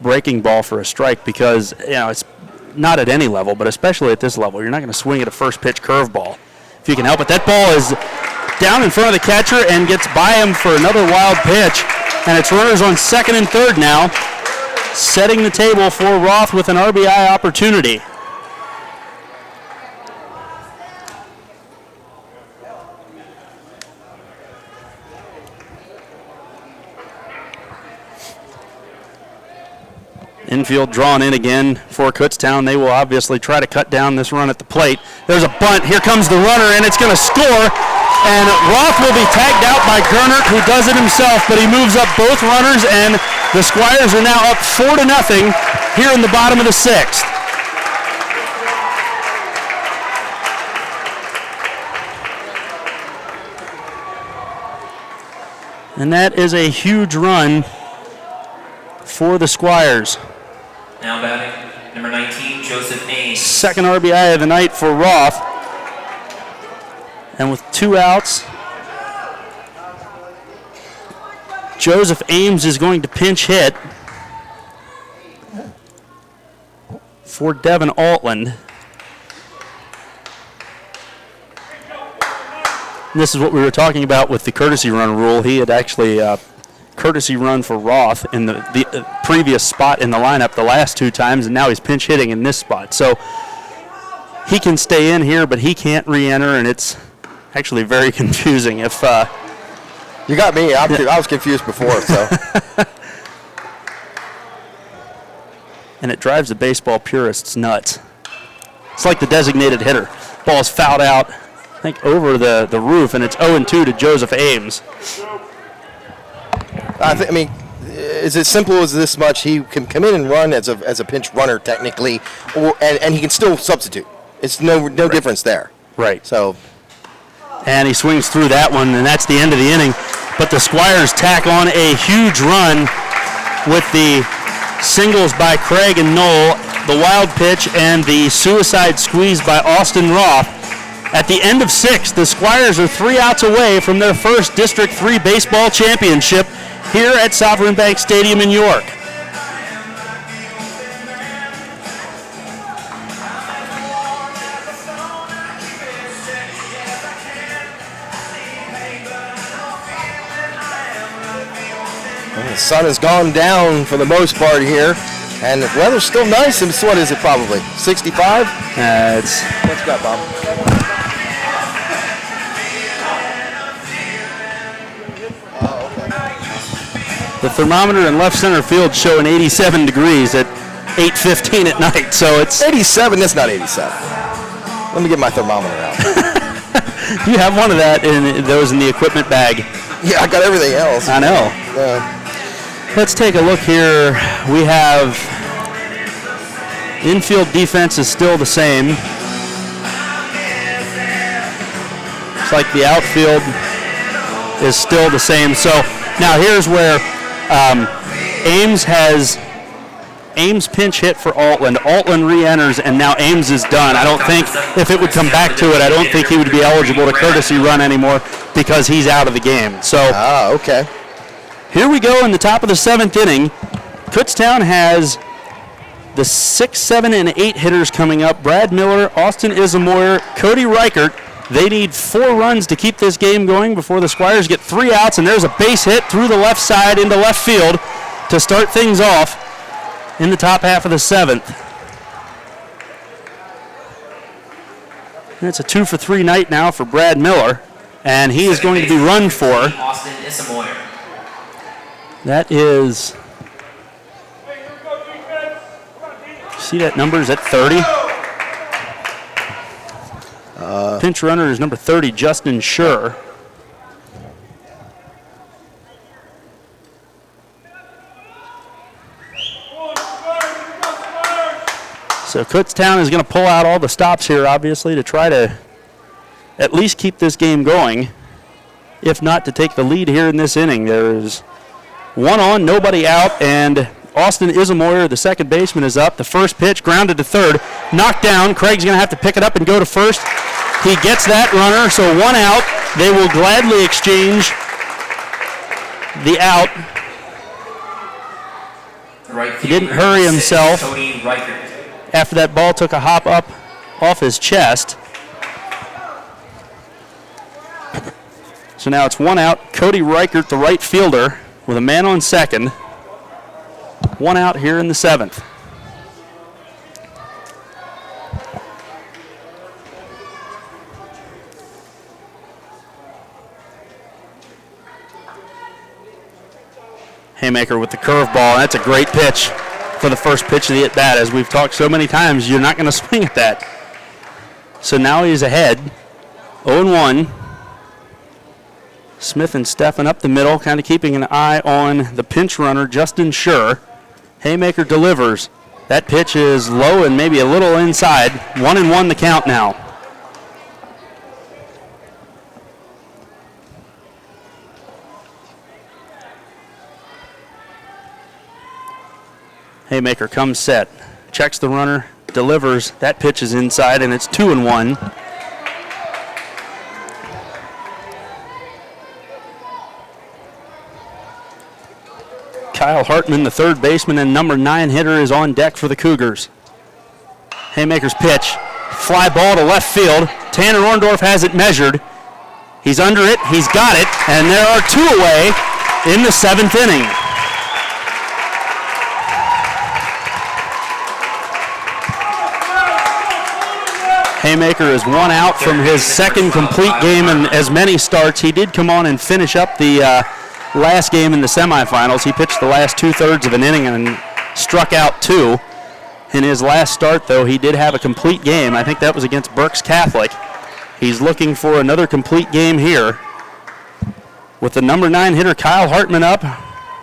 breaking ball for a strike, because it's not at any level, but especially at this level. You're not going to swing at a first pitch curveball if you can help it. That ball is down in front of the catcher and gets by him for another wild pitch. And it's runners on second and third now, setting the table for Roth with an RBI opportunity. Infield drawn in again for Kutztown. They will obviously try to cut down this run at the plate. There's a bunt. Here comes the runner, and it's going to score. And Roth will be tagged out by Gernert, who does it himself, but he moves up both runners, and the Squires are now up 4-0 here in the bottom of the sixth. And that is a huge run for the Squires. Now batting, number 19, Joseph Ames. Second RBI of the night for Roth. And with 2 outs, Joseph Ames is going to pinch hit for Devin Altland. And this is what we were talking about with the courtesy run rule. He had actually courtesy run for Roth in the previous spot in the lineup the last 2 times, and now he's pinch hitting in this spot. So he can stay in here, but he can't re-enter, and it's actually very confusing. If you got me, I was confused before. So, and it drives the baseball purists nuts. It's like the designated hitter. Ball's fouled out, I think, over the roof, and it's 0-2 to Joseph Ames. I mean, is it simple as this much? He can come in and run as a pinch runner technically, and he can still substitute. It's no difference there. Right. So, and he swings through that one, and that's the end of the inning. But the Squires tack on a huge run with the singles by Craig and Knoll, the wild pitch, and the suicide squeeze by Austin Roth. At the end of 6, the Squires are 3 outs away from their first District 3 baseball championship here at Sovereign Bank Stadium in York. the sun has gone down for the most part here, and the weather's still nice. And what is it, probably 65? It's What you got, Bob? the thermometer in left center field showing 87 degrees at 8:15 at night, so it's 87. That's not 87. Let me get my thermometer out. you have one of that in those in the equipment bag. Yeah, I got everything else. I know. Let's take a look here. We have infield defense is still the same. It's like the outfield is still the same. So now here's where Ames pinch hit for Altland. Altland re-enters, and now Ames is done. I don't think, if it would come back to it, I don't think he would be eligible to courtesy run anymore because he's out of the game. So okay. Here we go in the top of the 7th inning. Kutztown has the 6, 7, and 8 hitters coming up. Brad Miller, Austin Isamoyer, Cody Reichert. They need 4 runs to keep this game going before the Squires get 3 outs, and there's a base hit through the left side into left field to start things off in the top half of the 7th. And it's a 2-for-3 night now for Brad Miller, and he is going to be run for. Austin Isamoyer. That is see that number is at 30? Pinch runner is number 30, Justin Schur. So Kutztown is going to pull out all the stops here, obviously, to try to at least keep this game going, if not to take the lead here in this inning. There's one on, nobody out, and Austin Isamoyer, the second baseman, is up. The first pitch grounded to third, knocked down. Craig's going to have to pick it up and go to first. He gets that runner, so one out. They will gladly exchange the out. He didn't hurry himself after that ball took a hop up off his chest. So now it's one out. Cody Reichert, the right fielder, with a man on second. One out here in the seventh. Haymaker with the curveball. That's a great pitch for the first pitch of the at-bat. As we've talked so many times, you're not going to swing at that. So now he's ahead, 0-1. Smith and Steffen up the middle, kind of keeping an eye on the pinch runner, Justin Schur. Haymaker delivers. That pitch is low and maybe a little inside. 1-1 the count now. Haymaker comes set, checks the runner, delivers. That pitch is inside, and it's 2-1. Kyle Hartman, the third baseman and number 9 hitter, is on deck for the Cougars. Haymaker's pitch, fly ball to left field. Tanner Orndorff has it measured. He's under it, he's got it, and there are 2 away in the 7th inning. Haymaker is one out from his second complete game in as many starts. He did come on and finish up the last game in the semifinals. He pitched the last 2/3 of an inning and struck out 2. In his last start, though, he did have a complete game. I think that was against Berks Catholic. He's looking for another complete game here. With the number 9 hitter, Kyle Hartman, up.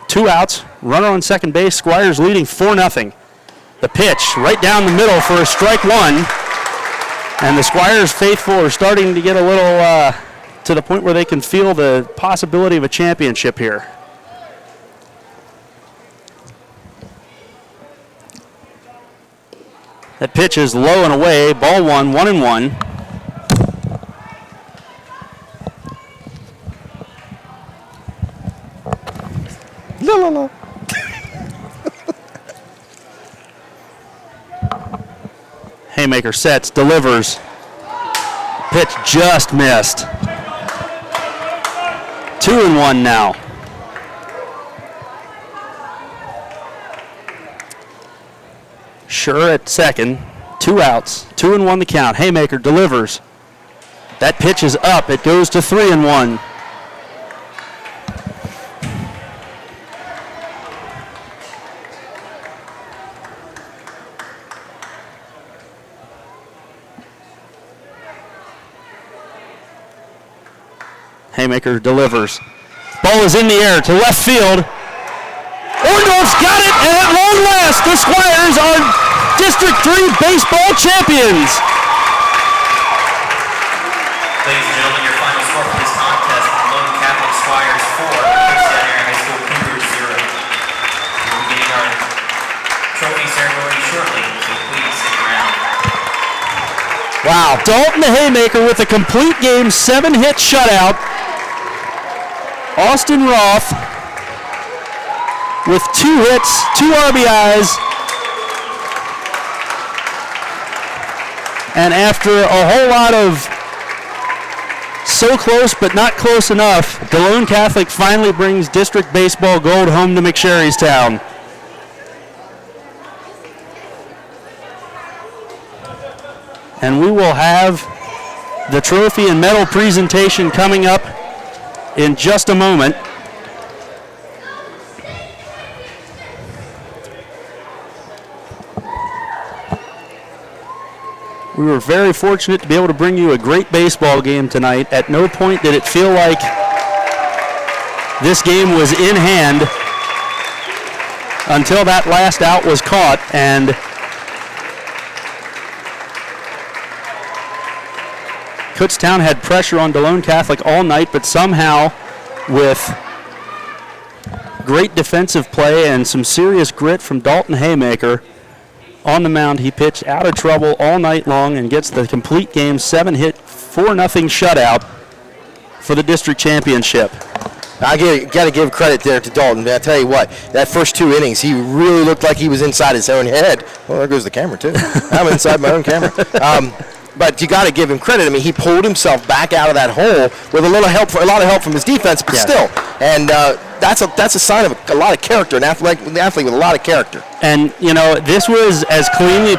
2 outs. Runner on second base. Squires leading 4-0. The pitch right down the middle for a strike 1. And the Squires faithful are starting to get a little to the point where they can feel the possibility of a championship here. That pitch is low and away. Ball 1, 1-1. La la la. Haymaker sets, delivers. Pitch just missed. 2-1 now. Schur at second, 2 outs, 2-1 the count. Haymaker delivers. That pitch is up. It goes to 3-1. Haymaker delivers. Ball is in the air to left field. Orndorff's got it, and at long last, the Squires are District 3 baseball champions. Ladies and gentlemen, your final score for this contest, Delone Catholic Squires 4, Kutztown Area High School Cougars 0. We're beginning our trophy ceremony shortly, so please stick around. Wow, Dalton the Haymaker with a complete game, 7-hit shutout. Austin Roth with 2 hits, 2 RBIs. And after a whole lot of so close but not close enough, Delone Catholic finally brings district baseball gold home to McSherrystown. And we will have the trophy and medal presentation coming up in just a moment. We were very fortunate to be able to bring you a great baseball game tonight. At no point did it feel like this game was in hand until that last out was caught, and Kutztown had pressure on Delone Catholic all night, but somehow with great defensive play and some serious grit from Dalton Haymaker on the mound, he pitched out of trouble all night long and gets the complete game 7-hit, 4-0 shutout for the district championship. I got to give credit there to Dalton. I tell you what, that first 2 innings, he really looked like he was inside his own head. Well, there goes the camera too. I'm inside my own camera. But you got to give him credit. I mean, he pulled himself back out of that hole with a lot of help from his defense, but still. And that's a sign of a lot of character, an athlete with a lot of character. And you know, this was as cleanly